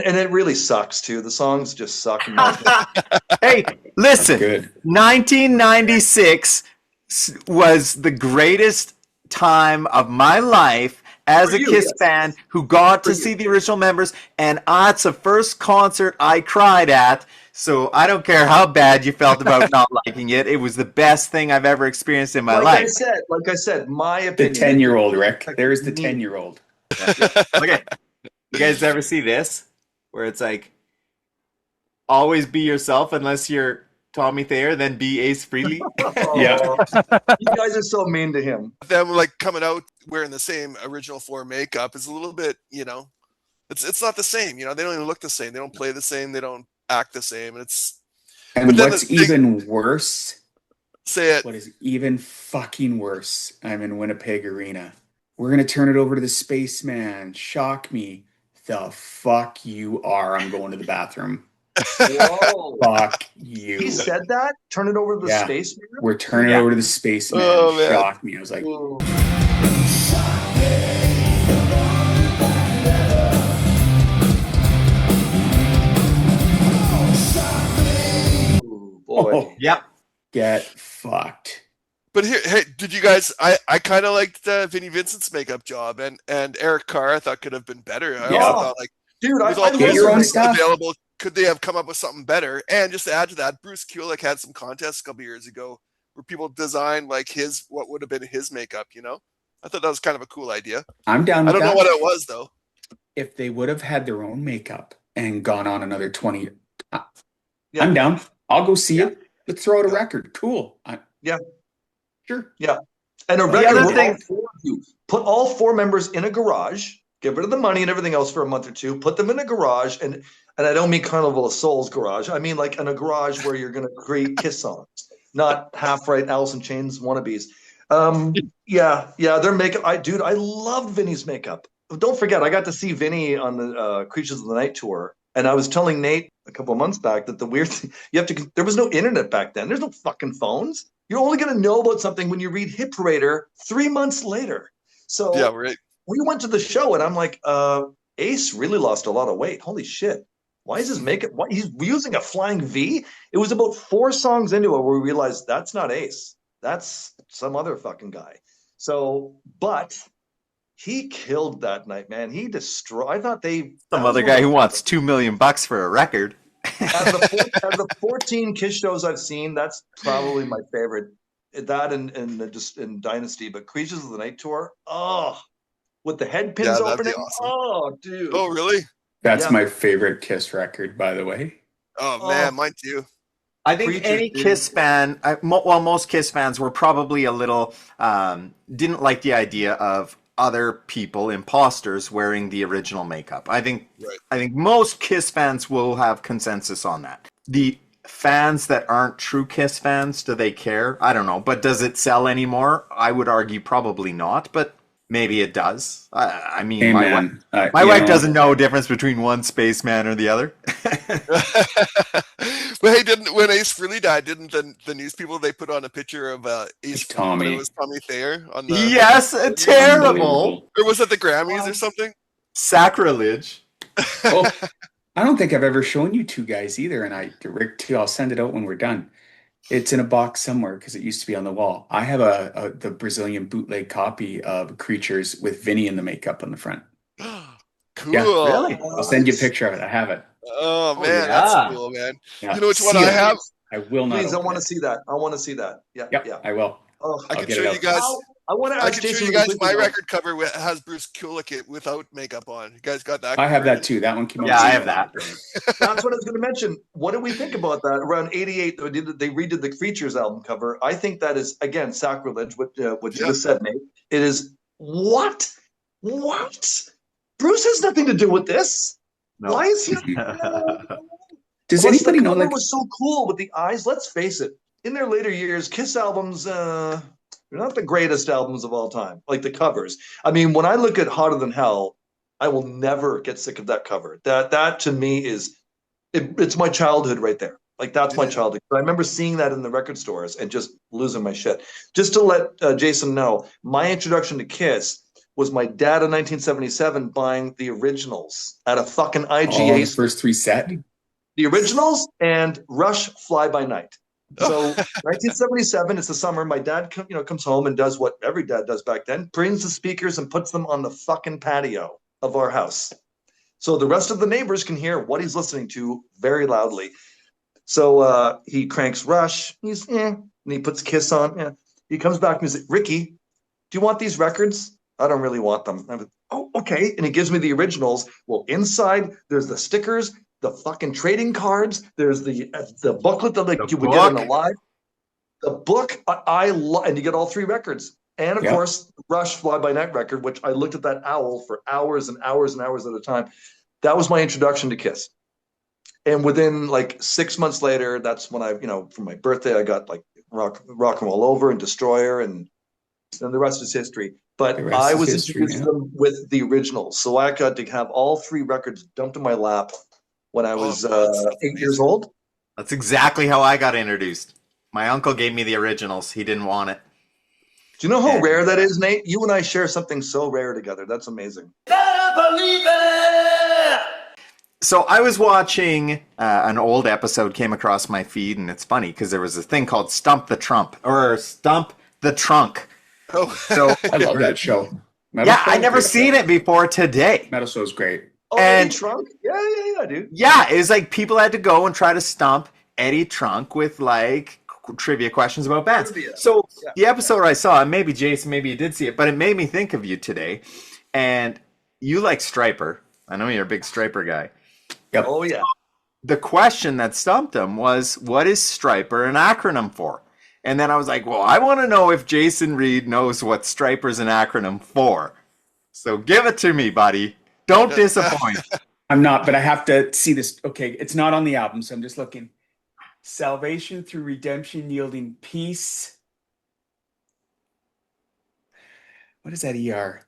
and it really sucks too. The songs just suck. Hey, listen, Good. 1996 was the greatest time of my life as For a you, Kiss yes. fan who got to For you. see the original members, and it's the first concert I cried at. So I don't care how bad you felt about not liking it. It was the best thing I've ever experienced in my like life. I said, my The opinion. 10-year-old, Rick. There's the 10-year-old. Okay, you guys ever see this? Where it's like, always be yourself unless you're Tommy Thayer, then be Ace Frehley. Yeah. You guys are so mean to him. Them like coming out wearing the same original four makeup is a little bit, it's not the same. They don't even look the same. They don't play the same. They don't act the same. And And But then what's the thing- even worse, say it. what is even fucking worse, I'm in Winnipeg Arena. We're going to turn it over to the spaceman. Shock me. The fuck you are. I'm going to the bathroom. Whoa. Fuck you. He said that? Turn it over to the Yeah. space man? We're turning it over to the spaceman. Oh, man. Shock me. I was like, Ooh. Ooh, boy. oh, Yep. get fucked. But here, hey, did you guys? I kind of liked Vinnie Vincent's makeup job, and Eric Carr I thought could have been better. I Yeah. also thought like Dude, I with all the Get your own resources stuff. available, could they have come up with something better? And just to add to that, Bruce Kulick had some contests a couple years ago where people designed like what would have been his makeup. I thought that was kind of a cool idea. I'm down I with don't know that. what it was though. If they would have had their own makeup and gone on another 20, Yeah. I'm down. I'll go see Yeah. it. Let's throw out a Yeah. record. Cool. Yeah. Sure. And a The record other where thing- all four of you put all four members in a garage, get rid of the money and everything else for a month or two, put them in a garage, and I don't mean Carnival of Souls garage. I mean like in a garage where you're gonna create Kiss songs, not half-right Alice in Chains wannabes. Yeah, their makeup. I loved Vinny's makeup. Don't forget, I got to see Vinny on the Creatures of the Night tour, and I was telling Nate a couple of months back that the weird thing, there was no internet back then. There's no fucking phones. You're only going to know about something when you read Hit Parader 3 months later. So Yeah, right. we went to the show and I'm like, Ace really lost a lot of weight. Holy shit. Why is his makeup? Why he's using a flying V? It was about 4 songs into it where we realized that's not Ace. That's some other fucking guy. So, but he killed that night, man. He destroyed. I thought Some other guy who wants $2 million for a record. Out of the 14 Kiss shows I've seen, that's probably my favorite. That and just in Dynasty, but Creatures of the Night tour, with the head pins Yeah, that'd opening. be awesome. Oh, dude. Oh, really? That's Yeah. my favorite Kiss record, by the way. Oh man, mine too. I think Preachers, any dude. Kiss fan, most Kiss fans were probably a little, didn't like the idea of other people, imposters, wearing the original makeup. I think most Kiss fans will have consensus on that. The fans that aren't true Kiss fans, do they care? I don't know. But does it sell anymore? I would argue probably not, but maybe it does. I mean, Hey, my man. wife doesn't know a difference between one spaceman or the other. But hey, when Ace Frehley died, didn't the news people they put on a picture of Ace Frehley, Tommy. but it was Tommy Thayer on the Yes, terrible. Unbelievable. or was it the Grammys or something? Sacrilege. Oh, I don't think I've ever shown you two guys either. And Rick too, I'll send it out when we're done. It's in a box somewhere because it used to be on the wall. I have the Brazilian bootleg copy of Creatures with Vinny in the makeup on the front. Cool. Yeah, really? I'll send you a picture of it. I have it. Oh man, yeah. that's cool, man. Yeah. You know which one See I it. have? I will not. Please, I open want to it. see that. I want to see that. Yeah, Yep, yeah. I will. Oh, I I'll can get show it you out. guys. I want to I ask can show Jason you what guys think my about- record cover has Bruce Kulick without makeup on. You guys got that? I have that version? too. That one came out. Yeah, I have that. That's what I was going to mention. What do we think about that? Around '88, they redid the Creatures album cover. I think that is again sacrilege. What you Yeah. just said, Nate. It is what? Bruce has nothing to do with this. No. Why is he? Does Plus, anybody the know cover like was so cool with the eyes? Let's face it. in their later years, Kiss albums, they're not the greatest albums of all time, like the covers. I mean, when I look at Hotter Than Hell, I will never get sick of that cover. That to me is it's my childhood right there. Like that's my childhood. I remember seeing that in the record stores and just losing my shit. Just to let Jason know, my introduction to Kiss was my dad in 1977 buying the originals at a fucking IGA. The first 3 set. The originals and Rush Fly By Night. So 1977, it's the summer. My dad comes home and does what every dad does back then, brings the speakers and puts them on the fucking patio of our house. So the rest of the neighbors can hear what he's listening to very loudly. So he cranks Rush. And he puts Kiss on. Yeah. He comes back and he's like, Ricky, do you want these records? I don't really want them. I'm like, oh, okay. And he gives me the originals. Well, inside there's the stickers, the fucking trading cards. There's the booklet that you would get in a live. The book and you get all 3 records. And of course, Rush Fly By Night record, which I looked at that owl for hours and hours and hours at a time. That was my introduction to Kiss. And within like 6 months later, that's when for my birthday, I got like Rock and Roll Over and Destroyer, and the rest is history. But I was introduced to them with the originals. So I got to have all 3 records dumped in my lap when I was 8 years old. That's exactly how I got introduced. My uncle gave me the originals. He didn't want it. Do you know how rare that is, Nate? You and I share something so rare together. That's amazing. So I was watching an old episode came across my feed, and it's funny because there was a thing called Stump the Trump or Stump the Trunk. Oh, so I love that show. I never seen it before today. Metal Show's great. Oh, Eddie Trunk? Yeah, dude. Yeah, it was like people had to go and try to stump Eddie Trunk with like trivia questions about bands. So the episode I saw, and maybe Jason, maybe you did see it, but it made me think of you today. And you like Stryper. I know you're a big Stryper guy. Yep. Oh, yeah. The question that stumped him was, what is Stryper an acronym for? And then I was like, well, I want to know if Jason Reid knows what Stryper's an acronym for. So give it to me, buddy. Don't disappoint. I'm not, but I have to see this. Okay, it's not on the album, so I'm just looking. Salvation through redemption, yielding peace. What is that ER?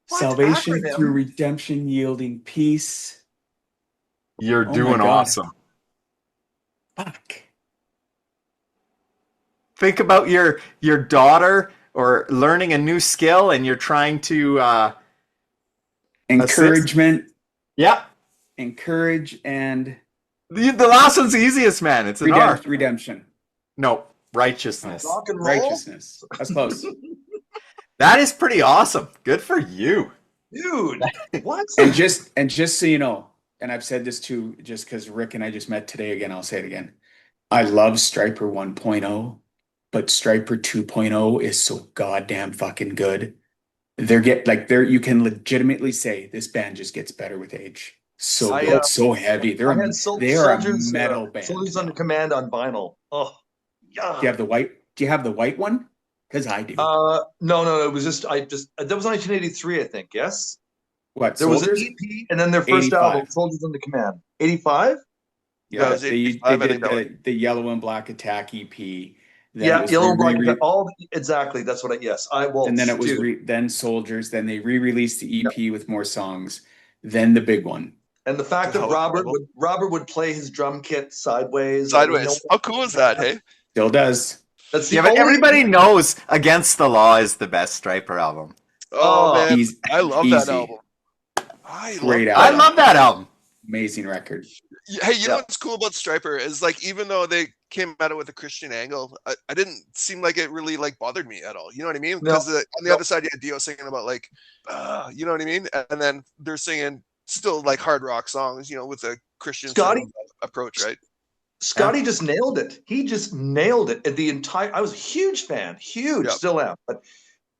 What Salvation acronym? through redemption, yielding peace. You're Oh my doing God. awesome. Fuck. Think about your daughter or learning a new skill, and you're trying to Encouragement, yeah. encourage, and The last one's the easiest, man. It's an R. redemption. No, righteousness. Rock and roll? Righteousness. That's close. That is pretty awesome. Good for you. Dude, what? and just so you know, and I've said this too, just because Rick and I just met today again, I'll say it again. I love Stryper 1.0, but Stryper 2.0 is so goddamn fucking good. You can legitimately say this band just gets better with age. So good, so heavy. They are a metal band. Soldiers Under Command on vinyl. Oh, yeah. Do you have the white one? Because I do. No. It was just that was 1983, I think. Yes. What? There was an Soldiers? EP, and then their first 85. album, Soldiers Under Command. 85. Yeah, it was they 85, I did think the Yellow and Black Attack EP. Yeah, Yellow and Black Attack. Exactly. That's what and then it was then Soldiers. Then they re-released the EP with more songs. Then the big one. And the fact that Robert would play his drum kit sideways. How cool is that? Hey, Still does. That's the Yeah, but only- everybody knows Against the Law is the best Stryper album. man, Easy. I love that album. Great I album. love that album. Amazing record. Hey, you know what's cool about Stryper is like even though they came at it with a Christian angle, I didn't seem like it really like bothered me at all. You know what I mean? Because on the other side you had Dio singing about like, you know what I mean, and then they're singing still like hard rock songs, you know, with a Christian Scotty? sort of approach, right? Scotty just nailed it. He just nailed it. I was a huge fan, still am, but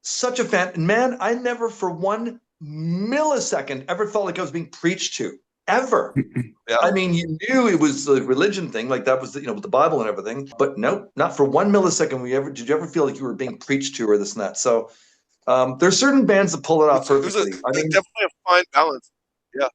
such a fan. And man, I never for 1 millisecond ever felt like I was being preached to, ever. Yeah. I mean, you knew it was the religion thing, like that was, with the Bible and everything, but nope, not for 1 millisecond did you ever feel like you were being preached to or this and that. So there's certain bands that pull it off perfectly. Definitely a fine balance. Yeah.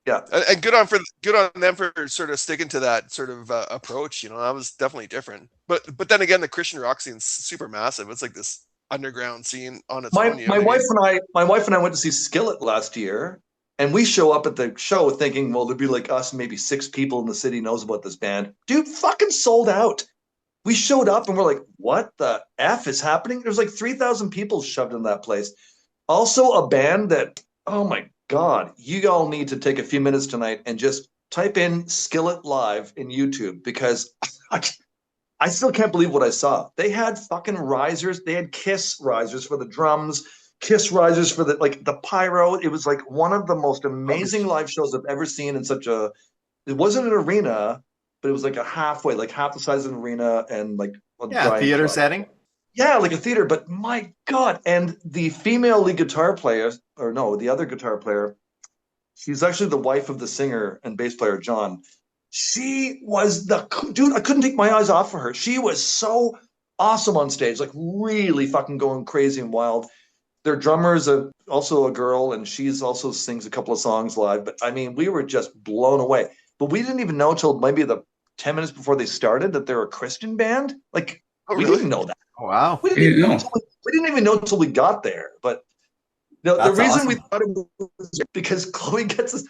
Yeah. And good on them for sort of sticking to that sort of approach. You know, that was definitely different. But then again, the Christian rock scene's super massive. It's like this underground scene on its My own. You know my what I wife mean? and I went to see Skillet last year, and we show up at the show thinking, well, there'd be like us, maybe 6 people in the city knows about this band. Dude, fucking sold out. We showed up and we're like, what the F is happening? There's like 3,000 people shoved in that place. Also, a band that, oh my God, you all need to take a few minutes tonight and just type in Skillet Live in YouTube because I still can't believe what I saw. They had fucking risers. They had Kiss risers for the drums, Kiss risers for the pyro. It was like one of the most amazing live shows I've ever seen in such a. It wasn't an arena, but it was like a halfway, like half the size of an arena and like a giant theater club. setting. Yeah, like a theater. But my God, and the female lead guitar player, or no, the other guitar player, she's actually the wife of the singer and bass player John. She was the dude. I couldn't take my eyes off of her. She was so awesome on stage, like really fucking going crazy and wild. Their drummer is also a girl, and she's also sings a couple of songs live. But I mean, we were just blown away. But we didn't even know till maybe the 10 minutes before they started that they're a Christian band. Like we really? didn't know that. Oh, wow. We didn't even know. We didn't even know until we got there. But the That's reason awesome. we thought it was because Chloe gets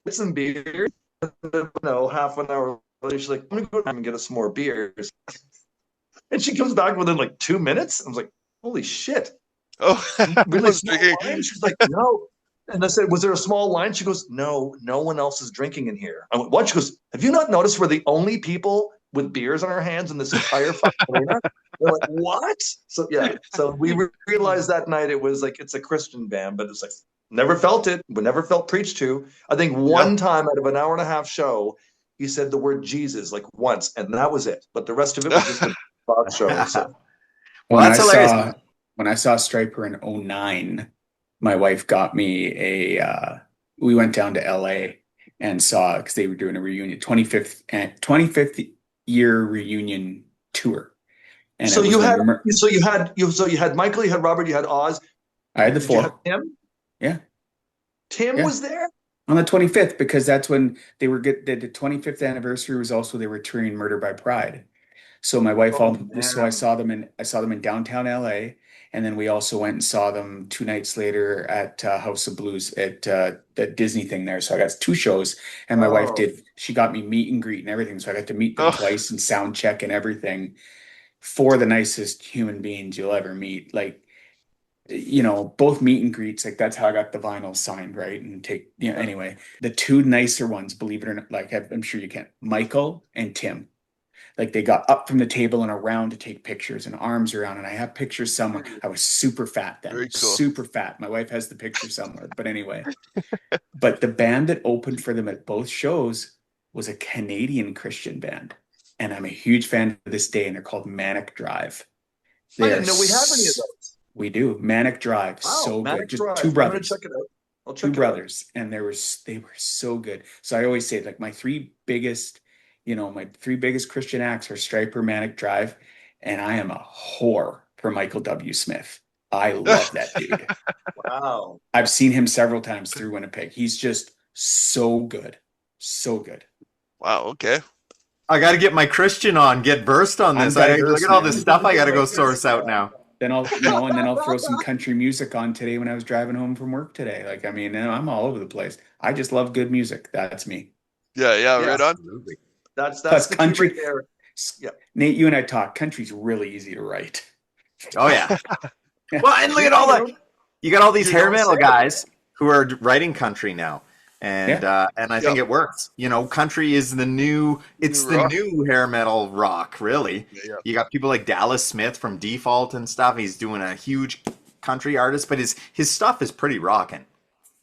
some beers. Half an hour later, she's like, I'm gonna go and get us some more beers. And she comes back within like 2 minutes. I was like, holy shit. Oh, Really was small drinking. line? She's like, no. And I said, was there a small line? She goes, no one else is drinking in here. I went, what? She goes, have you not noticed we're the only people with beers on our hands in this entire fucking arena? We're like, what? So yeah. So we realized that night it was like it's a Christian band, but it's like never felt it. We never felt preached to. I think one time out of an hour and a half show, he said the word Jesus like once, and that was it. But the rest of it was just a box show. So. Well, that's hilarious. When I saw Striper in 2009, my wife got me a. We went down to LA and saw because they were doing a reunion, 25th year reunion tour. And so you had Michael, you had Robert, you had Oz. I had the Did you have four. Tim? Yeah. Tim was there? On the 25th, because that's when they were good. The 25th anniversary was also they were touring Murder by Pride. So my wife so I saw them in downtown LA, and then we also went and saw them 2 nights later at House of Blues at that Disney thing there. So I got 2 shows, and my wife she got me meet and greet and everything. So I got to meet them twice and sound check and everything. 4 the nicest human beings you'll ever meet. Like, you know, both meet and greets, like that's how I got the vinyl signed, right? And anyway, the 2 nicer ones, believe it or not, like I'm sure you can, Michael and Tim. Like they got up from the table and around to take pictures and arms around. And I have pictures somewhere. I was super fat then. Very cool. Super fat. My wife has the picture somewhere. But anyway, but the band that opened for them at both shows was a Canadian Christian band. And I'm a huge fan to this day. And they're called Manic Drive. I didn't know we have any of those. We do. Manic Drive. Wow, so Manic good. Just Drive. 2 brothers. I'm gonna check it out. I'll check 2 it brothers. And they were so good. So I always say like my 3 biggest Christian acts are Striper, Manic Drive, and I am a whore for Michael W. Smith. I love that dude. Wow. I've seen him several times through Winnipeg. He's just so good. So good. Wow. Okay. I got to get my Christian on, get versed on this. Look at all this stuff I got to go source out now. Then I'll throw some country music on today when I was driving home from work today. Like, I mean, I'm all over the place. I just love good music. That's me. Yeah, right on. Absolutely. That's Plus the country. key right there. Yeah. Nate, you and I talk. Country's really easy to write. Oh yeah. Well, and look at all that. You got all these hair metal guys who are writing country now, and I think it works. You know, country is the new. It's the new hair metal rock, really. Yeah. You got people like Dallas Smith from Default and stuff. He's doing a huge country artist, but his stuff is pretty rocking.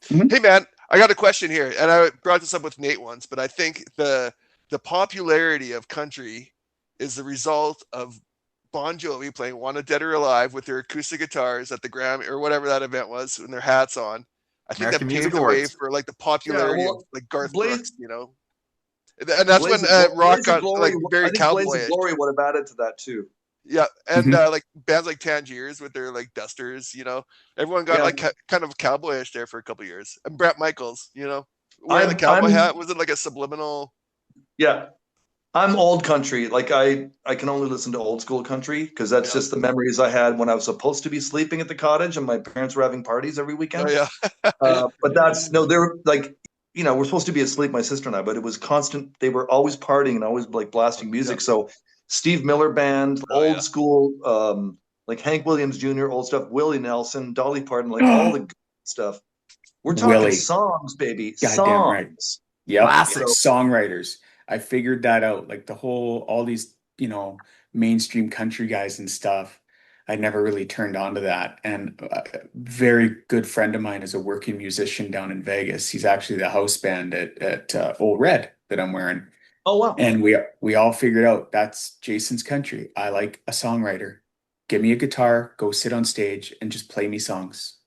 Hey man, I got a question here, and I brought this up with Nate once, but I think the popularity of country is the result of Bon Jovi playing Wanted Dead or Alive with their acoustic guitars at the Grammy or whatever that event was, and their hats on. I think American that Music paved the way Awards. for like the popularity of like Garth Blaze- Brooks, you know. And that's when rock got like very cowboyish. Blaze of Glory would have added to that too. Yeah, and like bands like Tangiers with their like dusters, you know, everyone got like kind of cowboyish there for a couple of years. And Bret Michaels, you know. wearing the cowboy I'm- hat? Was it like a subliminal? Yeah. I'm old country. Like I can only listen to old school country because that's Yeah. just the memories I had when I was supposed to be sleeping at the cottage and my parents were having parties every weekend. Oh yeah. But that's no, they were like, we're supposed to be asleep, my sister and I, but it was constant. They were always partying and always like blasting music. Yeah. So Steve Miller band, Oh, old yeah. school, like Hank Williams Jr., old stuff, Willie Nelson, Dolly Parton, like all the good stuff. We're talking Willie. songs, baby. Goddamn right. Songs. Yep. Classic. Songwriters. I figured that out. Like all these, mainstream country guys and stuff. I never really turned on to that. And a very good friend of mine is a working musician down in Vegas. He's actually the house band at Old Red that I'm wearing. Oh wow. And we all figured out that's Jason's country. I like a songwriter. Give me a guitar, go sit on stage and just play me songs.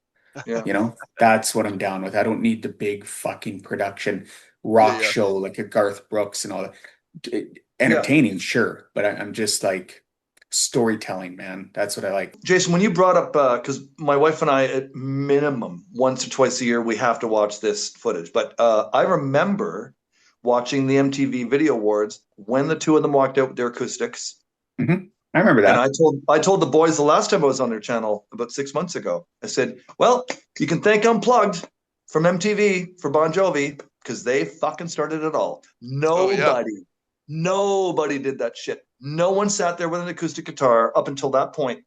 Yeah. That's what I'm down with. I don't need the big fucking production rock Yeah. show like a Garth Brooks and all that. Entertaining, sure, but I'm just like storytelling, man. That's what I like. Jason, when you brought up, because my wife and I, at minimum, once or twice a year, we have to watch this footage. But I remember watching the MTV Video Awards when the two of them walked out with their acoustics. Mm-hmm. I remember that. And I told the boys the last time I was on their channel about 6 months ago. I said, "Well, you can thank Unplugged from MTV for Bon Jovi because they fucking started it all. Nobody did that shit. No one sat there with an acoustic guitar up until that point.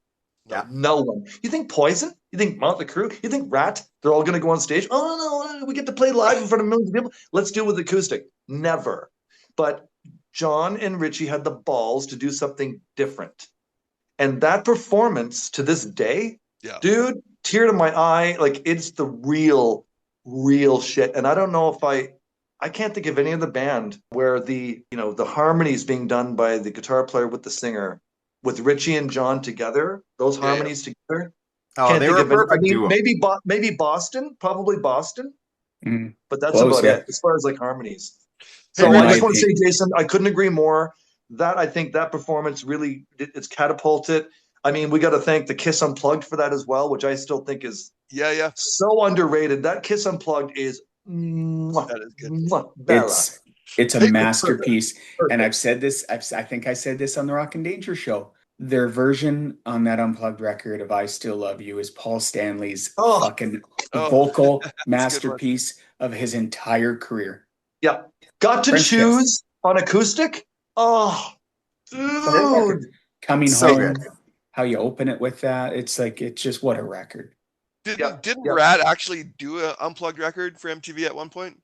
Yeah. No one. You think Poison? You think Motley Crue? You think Rat? They're all going to go on stage? Oh, no, we get to play live in front of millions of people. Let's do it with acoustic. Never. But John and Richie had the balls to do something different. And that performance to this day, dude, tear to my eye. Like, it's the real shit. And I don't know if I can't think of any other band where the harmonies being done by the guitar player with the singer, with Richie and John together, those harmonies together. Oh, they were a perfect duo. Maybe Boston, probably Boston, but that's Close, about yeah. it as far as like harmonies. So Hey, I Rick, just want to say, Jason, I couldn't agree more. I think that performance really, it's catapulted. I mean, we got to thank the Kiss Unplugged for that as well, which I still think is so underrated. That Kiss Unplugged is That is good. Bella. It's a Hey, masterpiece. Perfect. And I've said this, I think I said this on the Rock and Danger show. Their version on that Unplugged record of I Still Love You is Paul Stanley's fucking vocal masterpiece of his entire career. Yeah. Got to French choose on acoustic. Oh, dude. Coming So Home, good. how you open it with that. It's just what a record. Didn't Rat actually do an unplugged record for MTV at one point?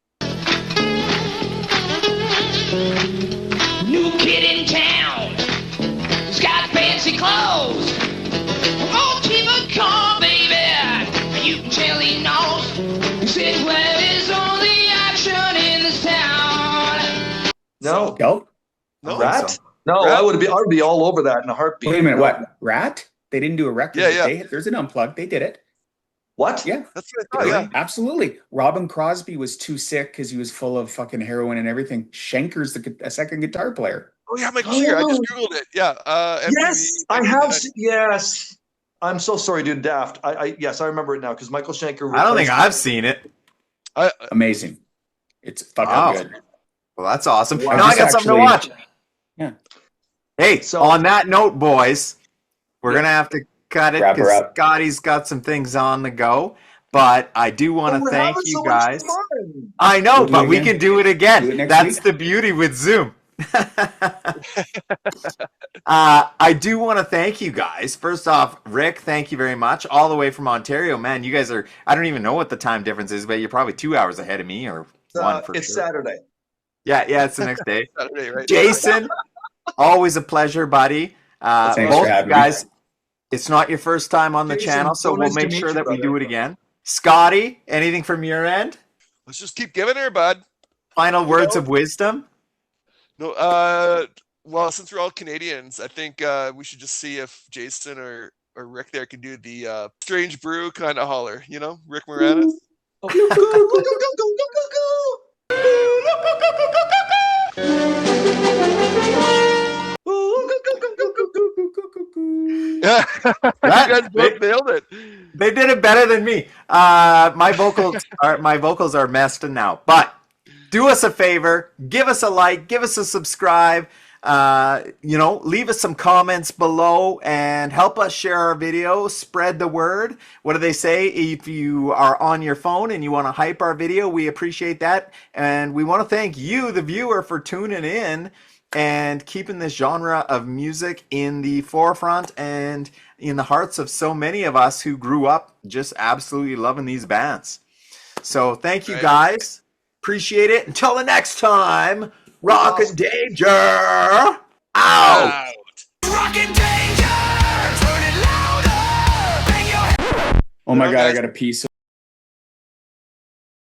New kid in town. He's got fancy clothes. Won't keep a calm, baby. You can tell he knows. He said, "Where is all the action in this town?" No. Nope. No. Rat? No, Rat? I would be all over that in a heartbeat. Wait a minute, what? Rat? They didn't do a record. Yeah. There's an Unplugged. They did it. What? Yeah. That's what I thought. Yeah. Absolutely. Robin Crosby was too sick because he was full of fucking heroin and everything. Schenker's a second guitar player. Oh yeah, Michael Schenker. I just googled it. Yeah. MTV, Yes, I have. Yes. I'm so sorry, dude. Daft. Yes, I remember it now because Michael Schenker. I don't think I've seen it. Amazing. It's fucking Wow. good. Well, that's awesome. Wow. Now I got something to watch. Yeah. Hey, So- on that note, boys, we're going to have to cut it Wrap her because up. Scotty's got some things on the go. But I do want to thank you guys. I know, We'll do but it we again. can do it again. Do it next That's week. the beauty with Zoom. I do want to thank you guys. First off, Rick, thank you very much. All the way from Ontario, man. You guys are, I don't even know what the time difference is, but you're probably 2 hours ahead of me or one for It's sure. Saturday. Yeah, it's the next day. Saturday, right? Jason, always a pleasure, buddy. Thanks Both for you having me. guys, it's not your first time on the Jason, channel, so so we'll nice to make meet sure you, that we brother. do it again. Scotty, anything from your end? Let's just keep giving her, bud. Final words of wisdom? No, well, since we're all Canadians, I think we should just see if Jason or Rick there can do the strange brew kind of holler. You know, Rick Moranis. Go, go, go, go, go, go, Yeah, you guys both nailed it. They did it better than me. My vocals are messed now, but do us a favor, give us a like, give us a subscribe. Leave us some comments below and help us share our video, spread the word. What do they say? If you are on your phone and you want to hype our video, we appreciate that. And we want to thank you, the viewer, for tuning in and keeping this genre of music in the forefront and in the hearts of so many of us who grew up just absolutely loving these bands. So thank you guys. Appreciate it. Until the next time. Rockin' Danger! Out! Rockin' danger, turn it louder, bang your head. Oh my God, I got a piece.